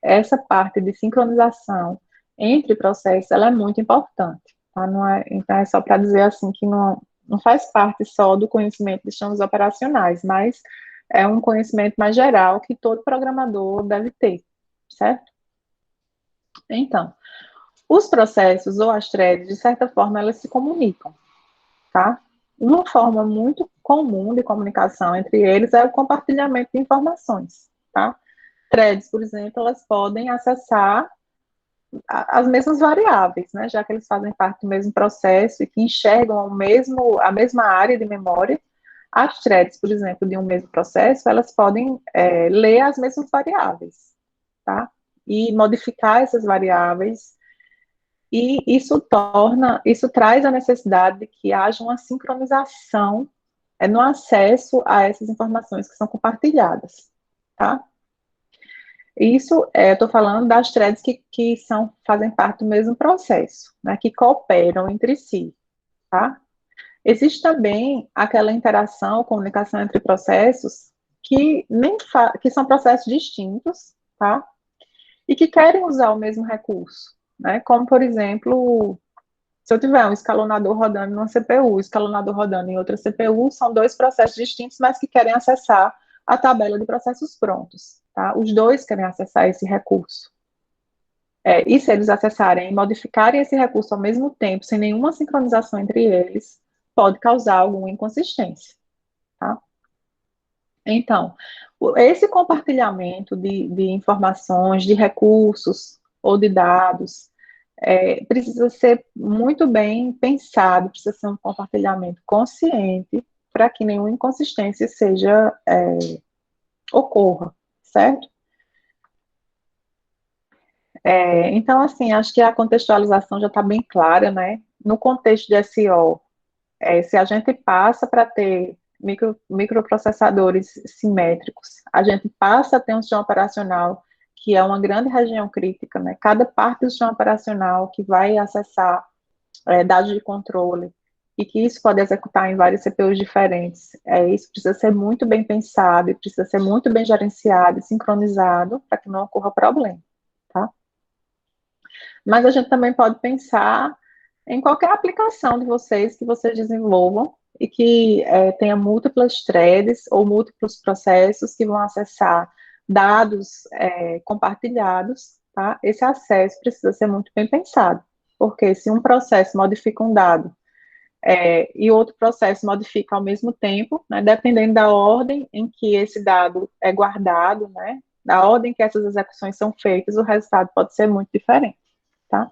essa parte de sincronização entre processos, ela é muito importante, tá? Não é, então é só para dizer assim que não faz parte só do conhecimento de sistemas operacionais, mas é um conhecimento mais geral que todo programador deve ter, certo? Então, os processos ou as threads, de certa forma, elas se comunicam, tá? Uma forma muito comum de comunicação entre eles é o compartilhamento de informações, tá? Threads, por exemplo, elas podem acessar as mesmas variáveis, né? Já que eles fazem parte do mesmo processo e que enxergam a mesma área de memória. As threads, por exemplo, de um mesmo processo, elas podem ler as mesmas variáveis, tá? E modificar essas variáveis, e isso traz a necessidade de que haja uma sincronização no acesso a essas informações que são compartilhadas, tá? Isso, estou falando das threads que fazem parte do mesmo processo, né, que cooperam entre si, tá? Existe também aquela interação, comunicação entre processos que são processos distintos, tá? E que querem usar o mesmo recurso, né? Como, por exemplo, se eu tiver um escalonador rodando numa CPU, escalonador rodando em outra CPU, são dois processos distintos, mas que querem acessar a tabela de processos prontos, tá? Os dois querem acessar esse recurso. E se eles acessarem e modificarem esse recurso ao mesmo tempo, sem nenhuma sincronização entre eles, pode causar alguma inconsistência, tá? Então, esse compartilhamento de informações, de recursos ou de dados, precisa ser muito bem pensado, precisa ser um compartilhamento consciente para que nenhuma inconsistência ocorra, certo? Então, assim, acho que a contextualização já está bem clara, né? No contexto de SEO, se a gente passa para ter microprocessadores simétricos, a gente passa a ter um sistema operacional que é uma grande região crítica, né? Cada parte do sistema operacional que vai acessar dados de controle e que isso pode executar em vários CPUs diferentes. Isso precisa ser muito bem pensado e precisa ser muito bem gerenciado e sincronizado para que não ocorra problema, tá? Mas a gente também pode pensar em qualquer aplicação de vocês que vocês desenvolvam e que tenha múltiplas threads ou múltiplos processos que vão acessar dados compartilhados, tá? Esse acesso precisa ser muito bem pensado, porque se um processo modifica um dado e outro processo modifica ao mesmo tempo, né, dependendo da ordem em que esse dado é guardado, né, da ordem que essas execuções são feitas, o resultado pode ser muito diferente, tá?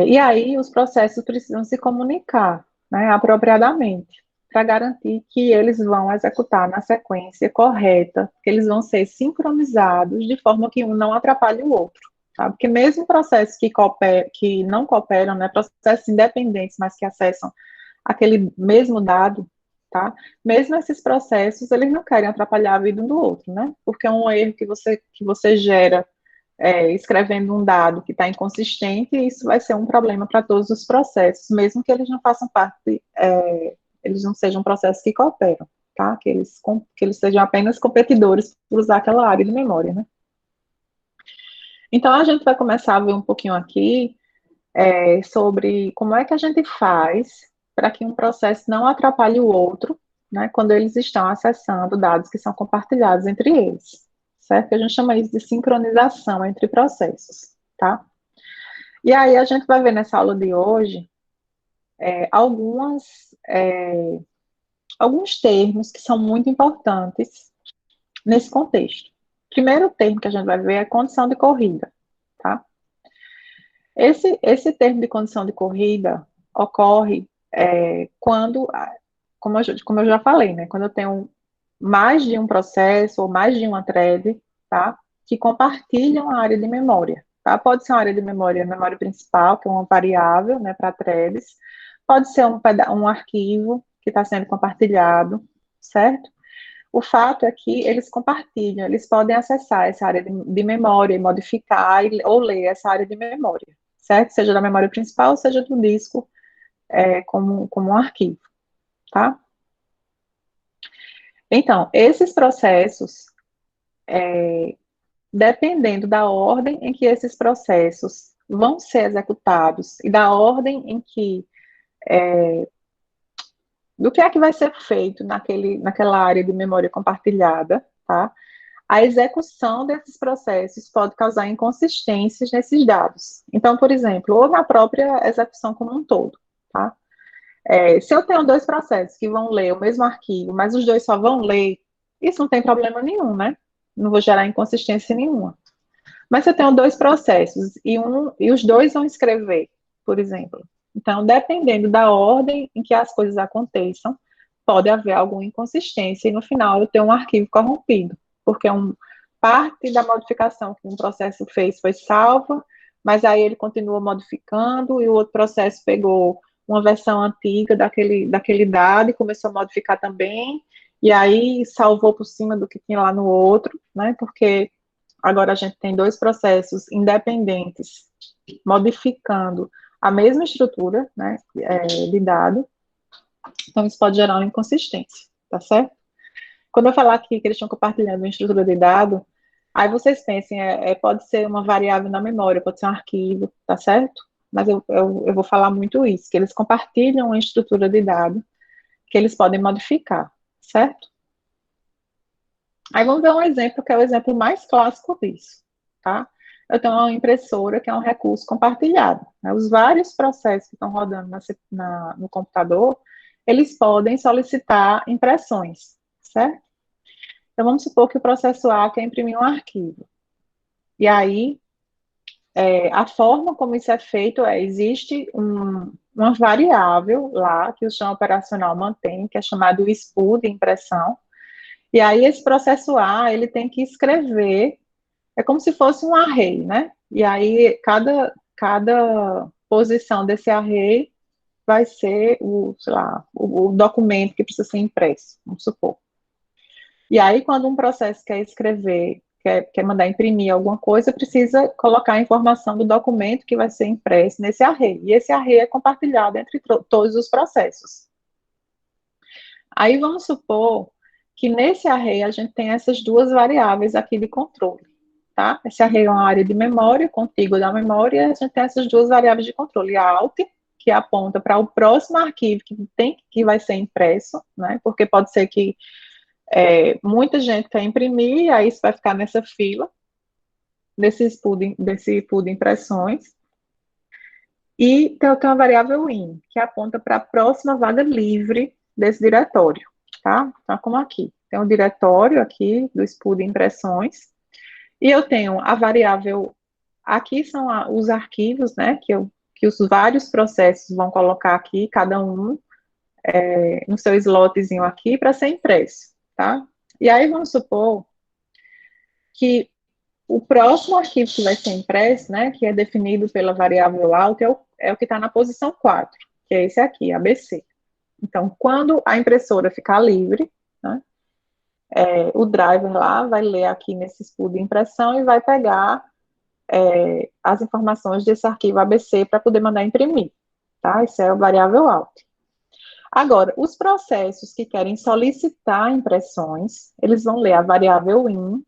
E aí os processos precisam se comunicar, né, apropriadamente, para garantir que eles vão executar na sequência correta, que eles vão ser sincronizados de forma que um não atrapalhe o outro, tá? Porque mesmo processos que não cooperam, né, processos independentes, mas que acessam aquele mesmo dado, tá? Mesmo esses processos, eles não querem atrapalhar a vida um do outro, né? Porque um erro que você gera escrevendo um dado que está inconsistente, isso vai ser um problema para todos os processos, mesmo que eles não façam parte, eles não sejam processos que cooperam, tá? Que eles sejam apenas competidores por usar aquela área de memória, né? Então, a gente vai começar a ver um pouquinho aqui sobre como é que a gente faz para que um processo não atrapalhe o outro, né, quando eles estão acessando dados que são compartilhados entre eles, certo? A gente chama isso de sincronização entre processos, tá? E aí a gente vai ver nessa aula de hoje alguns termos que são muito importantes nesse contexto. O primeiro termo que a gente vai ver é condição de corrida, tá? Esse termo de condição de corrida ocorre quando, como eu já falei, né, quando eu tenho mais de um processo ou mais de uma thread, tá, que compartilham a área de memória, tá? Pode ser uma área de memória, memória principal, que é uma variável, né, para threads, pode ser um arquivo que está sendo compartilhado, certo? O fato é que eles compartilham, eles podem acessar essa área de memória e modificar ou ler essa área de memória, certo? Seja da memória principal, seja do disco, como um arquivo, tá? Então, esses processos, dependendo da ordem em que esses processos vão ser executados e da ordem em que, do que é que vai ser feito naquela área de memória compartilhada, tá? A execução desses processos pode causar inconsistências nesses dados. Então, por exemplo, ou na própria execução como um todo, tá? Se eu tenho dois processos que vão ler o mesmo arquivo, mas os dois só vão ler, isso não tem problema nenhum, né? Não vou gerar inconsistência nenhuma. Mas se eu tenho dois processos e os dois vão escrever, por exemplo. Então, dependendo da ordem em que as coisas aconteçam, pode haver alguma inconsistência e no final eu tenho um arquivo corrompido, porque parte da modificação que um processo fez foi salva, mas aí ele continua modificando e o outro processo pegou uma versão antiga daquele dado e começou a modificar também, e aí salvou por cima do que tinha lá no outro, né? Porque agora a gente tem dois processos independentes modificando a mesma estrutura, né, de dado, então isso pode gerar uma inconsistência, tá certo? Quando eu falar aqui que eles estão compartilhando uma estrutura de dado, aí vocês pensem, pode ser uma variável na memória, pode ser um arquivo, tá certo? Mas eu vou falar muito isso, que eles compartilham uma estrutura de dado que eles podem modificar, certo? Aí vamos ver um exemplo que é o exemplo mais clássico disso, tá? Eu tenho uma impressora que é um recurso compartilhado, né? Os vários processos que estão rodando no computador, eles podem solicitar impressões, certo? Então vamos supor que o processo A quer imprimir um arquivo. E aí, a forma como isso é feito existe uma variável lá que o sistema operacional mantém, que é chamado SPU de impressão. E aí esse processo A, ele tem que escrever, é como se fosse um array, né? E aí cada posição desse array vai ser sei lá, o documento que precisa ser impresso, vamos supor. E aí quando um processo quer escrever, quer mandar imprimir alguma coisa, precisa colocar a informação do documento que vai ser impresso nesse array. E esse array é compartilhado entre todos os processos. Aí vamos supor que nesse array a gente tem essas duas variáveis aqui de controle, tá? Esse array é uma área de memória, contígua da memória, e a gente tem essas duas variáveis de controle, a alt, que aponta para o próximo arquivo que vai ser impresso, né? Porque pode ser que muita gente quer imprimir, aí isso vai ficar nessa fila, desse pool de impressões. E tem uma variável in, que aponta para a próxima vaga livre desse diretório, tá? Então, como aqui. Tem um diretório aqui do pool de impressões, e eu tenho a variável, aqui são os arquivos, né, que os vários processos vão colocar aqui, cada um no seu slotzinho aqui, para ser impresso, tá? E aí vamos supor que o próximo arquivo que vai ser impresso, né, que é definido pela variável alt, é o que está na posição 4, que é esse aqui, ABC. Então, quando a impressora ficar livre, né, o driver lá vai ler aqui nesse pool de impressão e vai pegar as informações desse arquivo ABC para poder mandar imprimir, tá? Isso é a variável alt. Agora, os processos que querem solicitar impressões, eles vão ler a variável in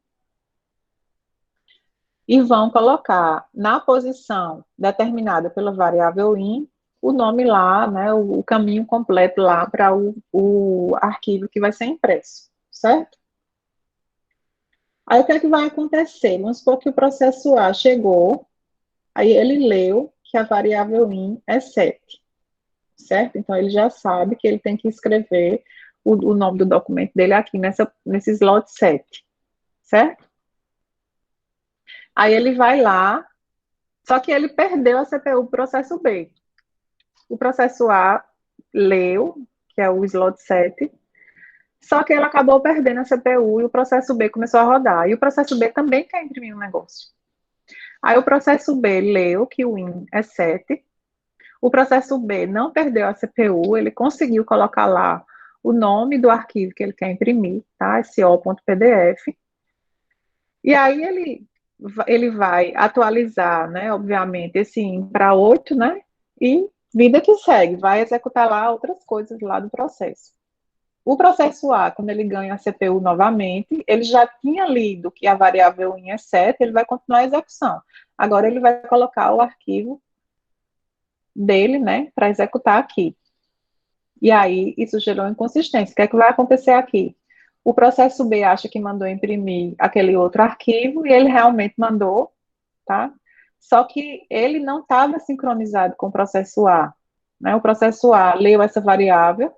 e vão colocar na posição determinada pela variável in o nome lá, né, o caminho completo lá para o arquivo que vai ser impresso, certo? Aí o que é que vai acontecer? Vamos supor que o processo A chegou, aí ele leu que a variável in é 7, certo? Então ele já sabe que ele tem que escrever o nome do documento dele aqui nesse slot 7, certo? Aí ele vai lá, só que ele perdeu a CPU do processo B. O processo A leu, que é o slot 7, só que ele acabou perdendo a CPU e o processo B começou a rodar. E o processo B também quer imprimir um negócio. Aí o processo B leu que o in é 7. O processo B não perdeu a CPU, ele conseguiu colocar lá o nome do arquivo que ele quer imprimir, tá? Esse o.pdf. E aí ele ele vai atualizar, né, obviamente, esse IN para 8, né, e vida que segue, vai executar lá outras coisas lá do processo. O processo A, quando ele ganha a CPU novamente, ele já tinha lido que a variável IN é 7, ele vai continuar a execução. Agora ele vai colocar o arquivo dele, né, para executar aqui. E aí, isso gerou inconsistência. O que é que vai acontecer aqui? O processo B acha que mandou imprimir aquele outro arquivo, e ele realmente mandou, tá? Só que ele não estava sincronizado com o processo A, né? O processo A leu essa variável,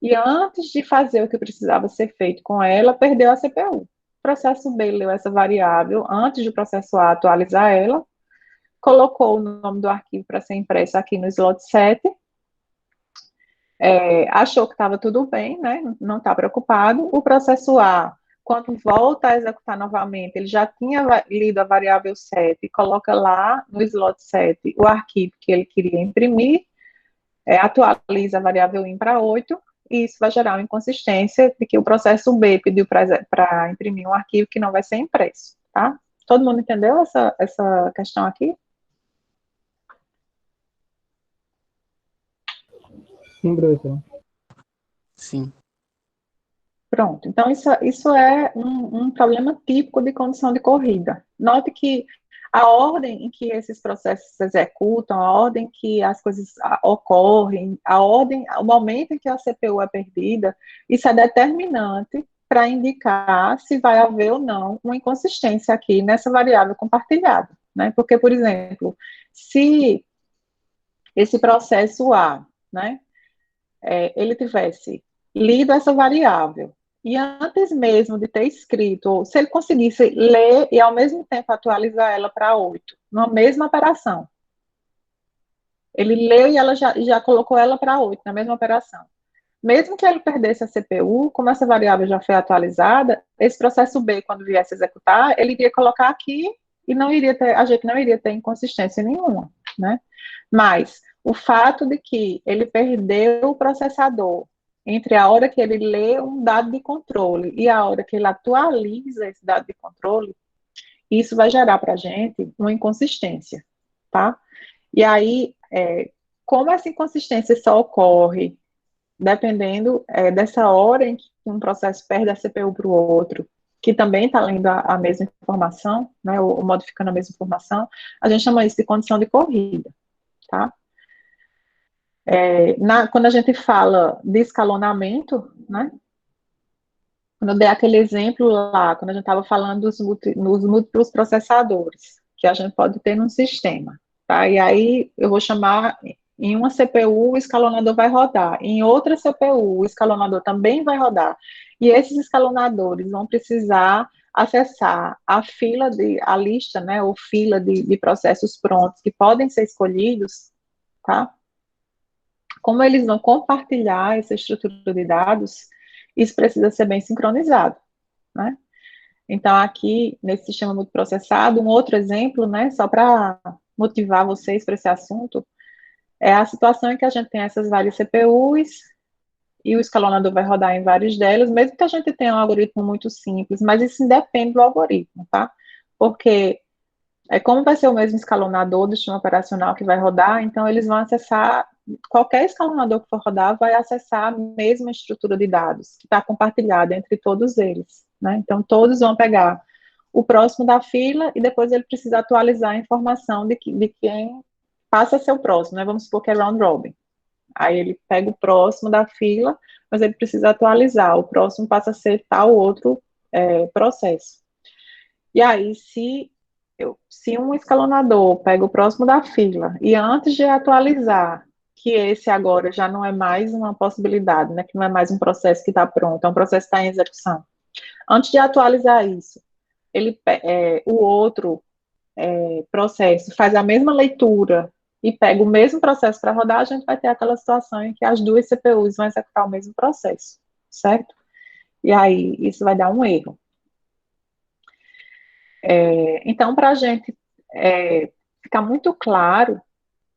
e antes de fazer o que precisava ser feito com ela, perdeu a CPU. O processo B leu essa variável antes do processo A atualizar ela, colocou o nome do arquivo para ser impresso aqui no slot 7, achou que estava tudo bem, né? Não está preocupado. O processo A, quando volta a executar novamente, ele já tinha lido a variável 7, coloca lá no slot 7 o arquivo que ele queria imprimir, atualiza a variável IN para 8, e isso vai gerar uma inconsistência de que o processo B pediu para imprimir um arquivo que não vai ser impresso, tá? Todo mundo entendeu essa questão aqui? Sim, professor. Sim. Pronto, então isso é um problema típico de condição de corrida. Note que a ordem em que esses processos se executam, a ordem que as coisas ocorrem, o momento em que a CPU é perdida, isso é determinante para indicar se vai haver ou não uma inconsistência aqui nessa variável compartilhada, né? Porque, por exemplo, se esse processo A, né, ele tivesse lido essa variável, e antes mesmo de ter escrito, ou se ele conseguisse ler e ao mesmo tempo atualizar ela para 8, numa mesma operação, ele leu e ela já colocou ela para 8, na mesma operação. Mesmo que ele perdesse a CPU, como essa variável já foi atualizada, esse processo B, quando viesse executar, ele iria colocar aqui e a gente não iria ter inconsistência nenhuma, né? Mas o fato de que ele perdeu o processador entre a hora que ele lê um dado de controle e a hora que ele atualiza esse dado de controle, isso vai gerar para a gente uma inconsistência, tá? E aí, como essa inconsistência só ocorre dependendo dessa hora em que um processo perde a CPU para o outro, que também está lendo a mesma informação, né, ou modificando a mesma informação, a gente chama isso de condição de corrida, tá? Quando a gente fala de escalonamento, né, quando eu dei aquele exemplo lá, quando a gente estava falando dos múltiplos processadores, que a gente pode ter num sistema, tá? E aí eu vou chamar, em uma CPU o escalonador vai rodar, em outra CPU o escalonador também vai rodar, e esses escalonadores vão precisar acessar a lista, né, ou fila de processos prontos que podem ser escolhidos, tá? Como eles vão compartilhar essa estrutura de dados, isso precisa ser bem sincronizado, né? Então, aqui, nesse sistema multiprocessado, um outro exemplo, né, só para motivar vocês para esse assunto, é a situação em que a gente tem essas várias CPUs e o escalonador vai rodar em vários delas, mesmo que a gente tenha um algoritmo muito simples, mas isso independe do algoritmo, tá? Porque como vai ser o mesmo escalonador do sistema operacional que vai rodar, então eles vão acessar, qualquer escalonador que for rodar vai acessar a mesma estrutura de dados, que está compartilhada entre todos eles, né? Então todos vão pegar o próximo da fila e depois ele precisa atualizar a informação de quem passa a ser o próximo, né? Vamos supor que é round robin. Aí ele pega o próximo da fila, mas ele precisa atualizar, o próximo passa a ser tal outro processo. E aí, se um escalonador pega o próximo da fila e antes de atualizar, que esse agora já não é mais uma possibilidade, né, que não é mais um processo que está pronto, é um processo que está em execução. Antes de atualizar isso, o outro processo faz a mesma leitura e pega o mesmo processo para rodar, a gente vai ter aquela situação em que as duas CPUs vão executar o mesmo processo, certo? E aí, isso vai dar um erro. Então, para a gente ficar muito claro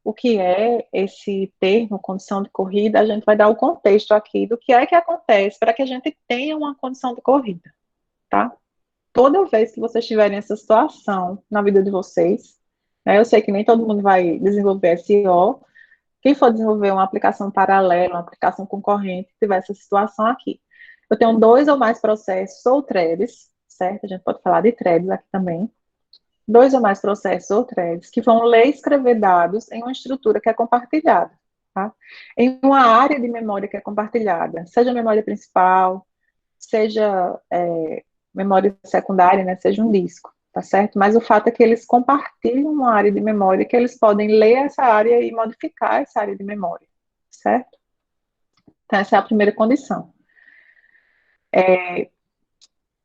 o que é esse termo, condição de corrida, a gente vai dar o contexto aqui do que é que acontece para que a gente tenha uma condição de corrida, tá? toda vez que vocês tiverem essa situação na vida de vocês, né, eu sei que nem todo mundo vai desenvolver SEO, quem for desenvolver uma aplicação paralela, uma aplicação concorrente, tiver essa situação aqui. Eu tenho 2 ou mais processos ou threads, certo? A gente pode falar de threads aqui também. 2 ou mais processos ou threads que vão ler e escrever dados em uma estrutura que é compartilhada, tá? Em uma área de memória que é compartilhada, seja memória principal, seja memória secundária, né, seja um disco, tá certo? Mas o fato é que eles compartilham uma área de memória que eles podem ler essa área e modificar essa área de memória, certo? Então, essa é a primeira condição.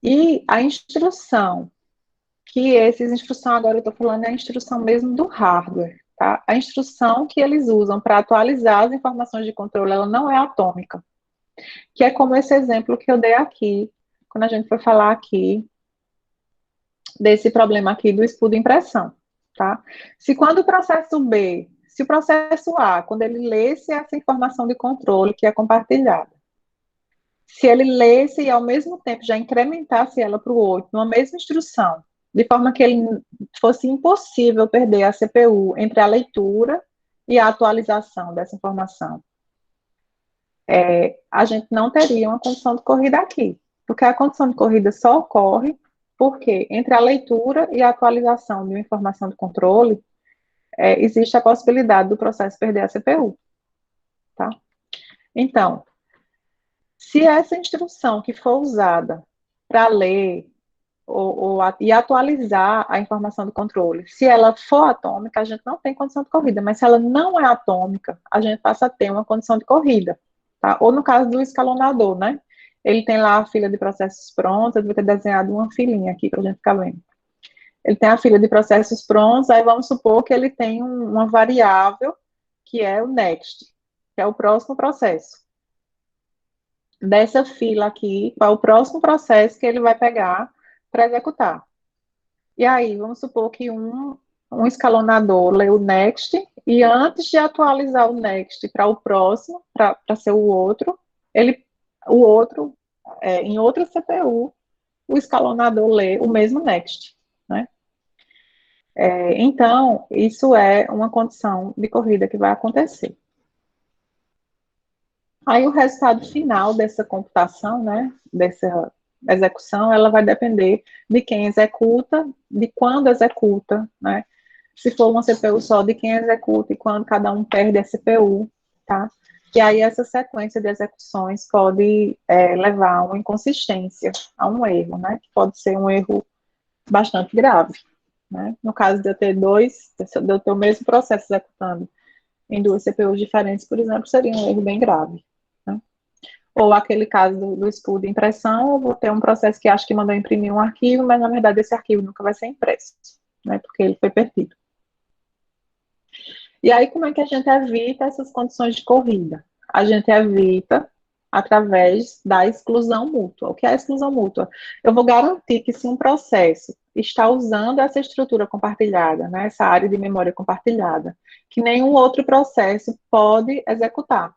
E a instrução, instrução agora eu estou falando é a instrução mesmo do hardware, tá? A instrução que eles usam para atualizar as informações de controle, ela não é atômica, que é como esse exemplo que eu dei aqui, quando a gente foi falar aqui desse problema aqui do estudo de impressão, tá? Se o processo A, quando ele lesse essa informação de controle que é compartilhada, se ele lesse e ao mesmo tempo já incrementasse ela para o 8, numa mesma instrução, de forma que ele fosse impossível perder a CPU entre a leitura e a atualização dessa informação, a gente não teria uma condição de corrida aqui, porque a condição de corrida só ocorre porque entre a leitura e a atualização de uma informação de controle, existe a possibilidade do processo perder a CPU, tá? Então, se essa instrução que for usada para ler e atualizar a informação do controle, se ela for atômica, a gente não tem condição de corrida, mas se ela não é atômica, a gente passa a ter uma condição de corrida, tá? Ou no caso do escalonador, né? Ele tem lá a fila de processos prontos, eu devia ter desenhado uma filinha aqui para a gente ficar vendo. Ele tem a fila de processos prontos, aí vamos supor que ele tem uma variável que é o next, que é o próximo processo. Dessa fila aqui, qual é o próximo processo que ele vai pegar para executar. E aí, vamos supor que um escalonador lê o next, e antes de atualizar o next para o próximo, para ser o outro, em outra CPU, o escalonador lê o mesmo next, né? Então, isso é uma condição de corrida que vai acontecer. Aí, o resultado final dessa computação, né, dessa execução, ela vai depender de quem executa, de quando executa, né? Se for uma CPU só, de quem executa e quando cada um perde a CPU, tá? E aí essa sequência de execuções pode levar a uma inconsistência, a um erro, né? Que pode ser um erro bastante grave, né? No caso de eu ter o mesmo processo executando em 2 CPUs diferentes, por exemplo, seria um erro bem grave, né? Ou aquele caso do estudo de impressão, eu vou ter um processo que acha que mandou imprimir um arquivo, mas na verdade esse arquivo nunca vai ser impresso, né? Porque ele foi perdido. E aí, como é que a gente evita essas condições de corrida? A gente evita através da exclusão mútua. O que é a exclusão mútua? Eu vou garantir que se um processo está usando essa estrutura compartilhada, né, essa área de memória compartilhada, que nenhum outro processo pode executar.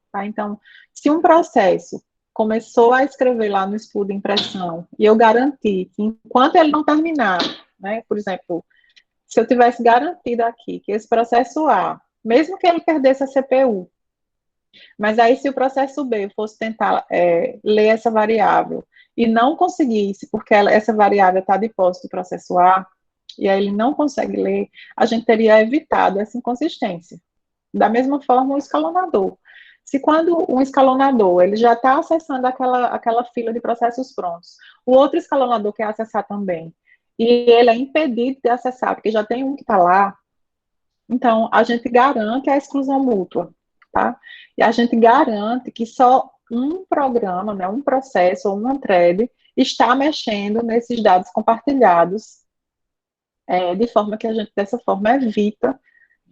Tá? Então, se um processo começou a escrever lá no estudo de impressão, e eu garanti que enquanto ele não terminar, né, por exemplo, se eu tivesse garantido aqui que esse processo A, mesmo que ele perdesse a CPU, mas aí se o processo B fosse tentar ler essa variável e não conseguisse, porque essa variável está de posse do processo A, e aí ele não consegue ler, a gente teria evitado essa inconsistência. Da mesma forma, o escalonador. Se quando um escalonador ele já está acessando aquela fila de processos prontos, o outro escalonador quer acessar também, e ele é impedido de acessar, porque já tem um que está lá, então a gente garante a exclusão mútua, tá? E a gente garante que só um programa, né, um processo ou uma thread está mexendo nesses dados compartilhados, de forma que a gente, dessa forma, evita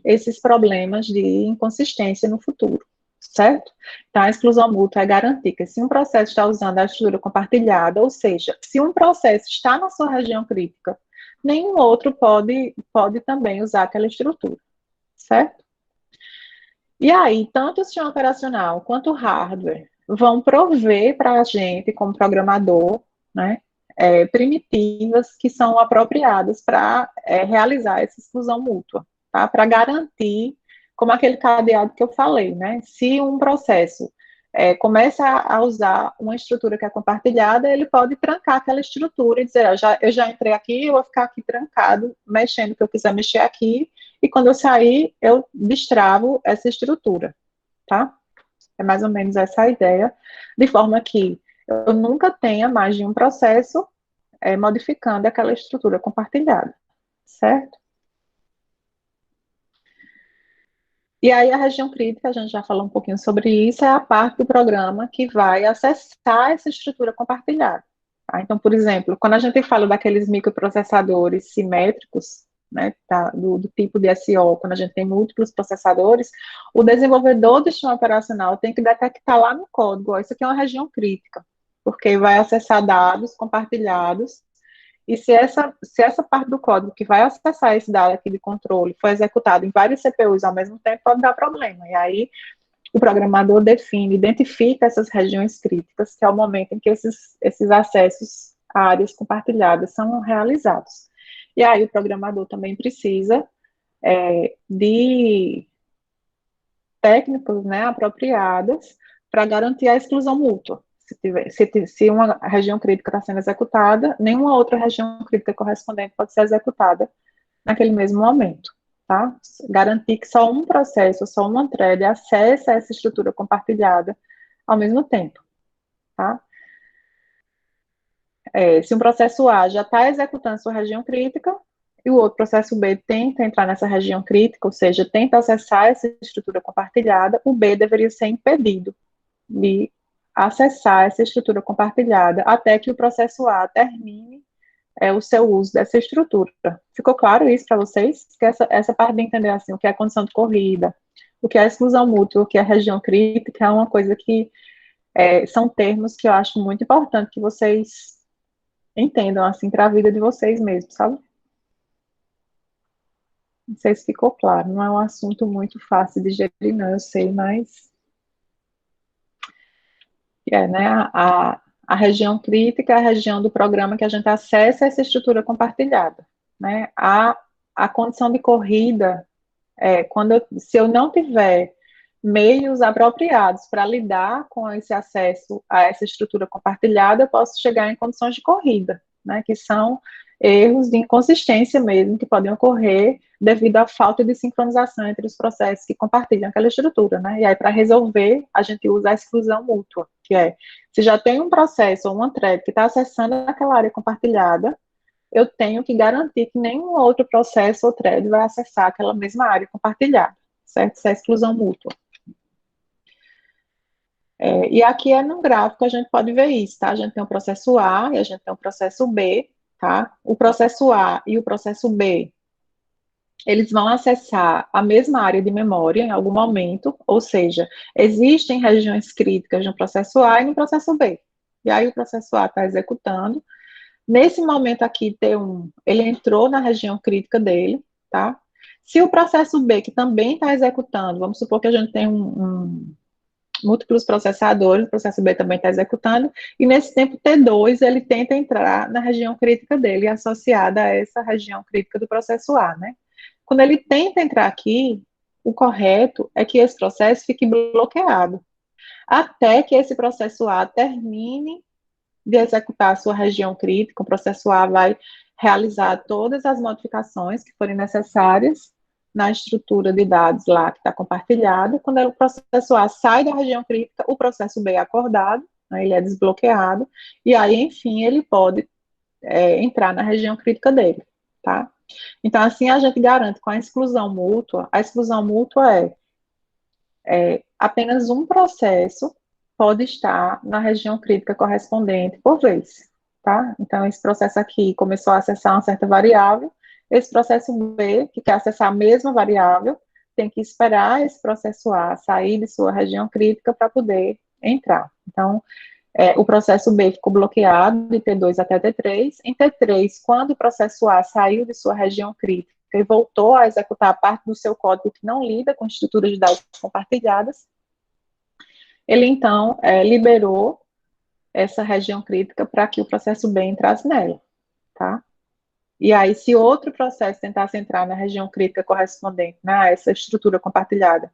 esses problemas de inconsistência no futuro, certo? Então, a exclusão mútua é garantir que se um processo está usando a estrutura compartilhada, ou seja, se um processo está na sua região crítica, nenhum outro pode também usar aquela estrutura, certo? E aí, tanto o sistema operacional quanto o hardware vão prover para a gente, como programador, né, primitivas que são apropriadas para realizar essa exclusão mútua, tá? Para garantir, como aquele cadeado que eu falei, né? Se um processo começa a usar uma estrutura que é compartilhada, ele pode trancar aquela estrutura e dizer, eu já entrei aqui, eu vou ficar aqui trancado, mexendo o que eu quiser mexer aqui, e quando eu sair, eu destravo essa estrutura, tá? É mais ou menos essa a ideia, de forma que eu nunca tenha mais de um processo modificando aquela estrutura compartilhada, certo? E aí a região crítica, a gente já falou um pouquinho sobre isso, é a parte do programa que vai acessar essa estrutura compartilhada. Tá? Então, por exemplo, quando a gente fala daqueles microprocessadores simétricos, né, do tipo de SO, quando a gente tem múltiplos processadores, o desenvolvedor do sistema operacional tem que detectar lá no código, ó, isso aqui é uma região crítica, porque vai acessar dados compartilhados. E se essa parte do código que vai acessar esse dado aqui de controle for executado em vários CPUs ao mesmo tempo, pode dar problema. E aí, o programador define, identifica essas regiões críticas, que é o momento em que esses acessos a áreas compartilhadas são realizados. E aí, o programador também precisa de técnicas, né, apropriadas para garantir a exclusão mútua. Se uma região crítica está sendo executada, nenhuma outra região crítica correspondente pode ser executada naquele mesmo momento, tá? Garantir que só um processo, só uma thread acessa essa estrutura compartilhada ao mesmo tempo, tá? Se um processo A já está executando sua região crítica, e o outro processo B tenta entrar nessa região crítica, ou seja, tenta acessar essa estrutura compartilhada, o B deveria ser impedido de acessar essa estrutura compartilhada até que o processo A termine o seu uso dessa estrutura. Ficou claro isso para vocês? Que essa parte de entender assim, o que é a condição de corrida, o que é a exclusão mútua, o que é a região crítica, é uma coisa que são termos que eu acho muito importante que vocês entendam assim para a vida de vocês mesmos, sabe? Não sei se ficou claro, não é um assunto muito fácil de digerir, não, eu sei, mas né, a região crítica é a região do programa que a gente acessa essa estrutura compartilhada, né? A condição de corrida se eu não tiver meios apropriados para lidar com esse acesso a essa estrutura compartilhada, eu posso chegar em condições de corrida, né, que são erros de inconsistência mesmo, que podem ocorrer devido à falta de sincronização entre os processos que compartilham aquela estrutura, né, e aí para resolver, a gente usa a exclusão mútua, que se já tem um processo ou uma thread que está acessando aquela área compartilhada, eu tenho que garantir que nenhum outro processo ou thread vai acessar aquela mesma área compartilhada, certo? Isso é exclusão mútua. E aqui no gráfico a gente pode ver isso, tá? A gente tem o processo A e a gente tem o processo B, tá? O processo A e o processo B, eles vão acessar a mesma área de memória em algum momento, ou seja, existem regiões críticas no processo A e no processo B. E aí o processo A está executando. Nesse momento aqui, T1, ele entrou na região crítica dele, tá? Se o processo B, que também está executando, vamos supor que a gente tem múltiplos processadores, o processo B também está executando, e nesse tempo T2, ele tenta entrar na região crítica dele, associada a essa região crítica do processo A, né? Quando ele tenta entrar aqui, o correto é que esse processo fique bloqueado, até que esse processo A termine de executar a sua região crítica, o processo A vai realizar todas as modificações que forem necessárias na estrutura de dados lá que está compartilhada. Quando o processo A sai da região crítica, o processo B é acordado, né, ele é desbloqueado, e aí, enfim, ele pode entrar na região crítica dele, tá? Então, assim, a gente garante com a exclusão mútua apenas um processo pode estar na região crítica correspondente por vez, tá? Então, esse processo aqui começou a acessar uma certa variável, esse processo B, que quer acessar a mesma variável, tem que esperar esse processo A sair de sua região crítica para poder entrar. Então, o processo B ficou bloqueado de T2 até T3. Em T3, quando o processo A saiu de sua região crítica e voltou a executar a parte do seu código que não lida com estruturas de dados compartilhadas, ele, então, liberou essa região crítica para que o processo B entrasse nela, tá? E aí, se outro processo tentasse entrar na região crítica correspondente, né, a essa estrutura compartilhada,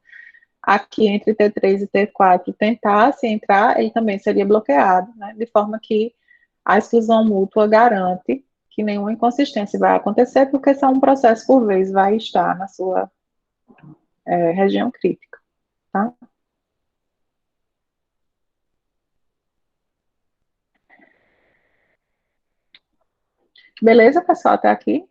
aqui entre T3 e T4 tentasse entrar, ele também seria bloqueado, né, de forma que a exclusão mútua garante que nenhuma inconsistência vai acontecer, porque só um processo por vez vai estar na sua região crítica, tá? Beleza, pessoal, até aqui?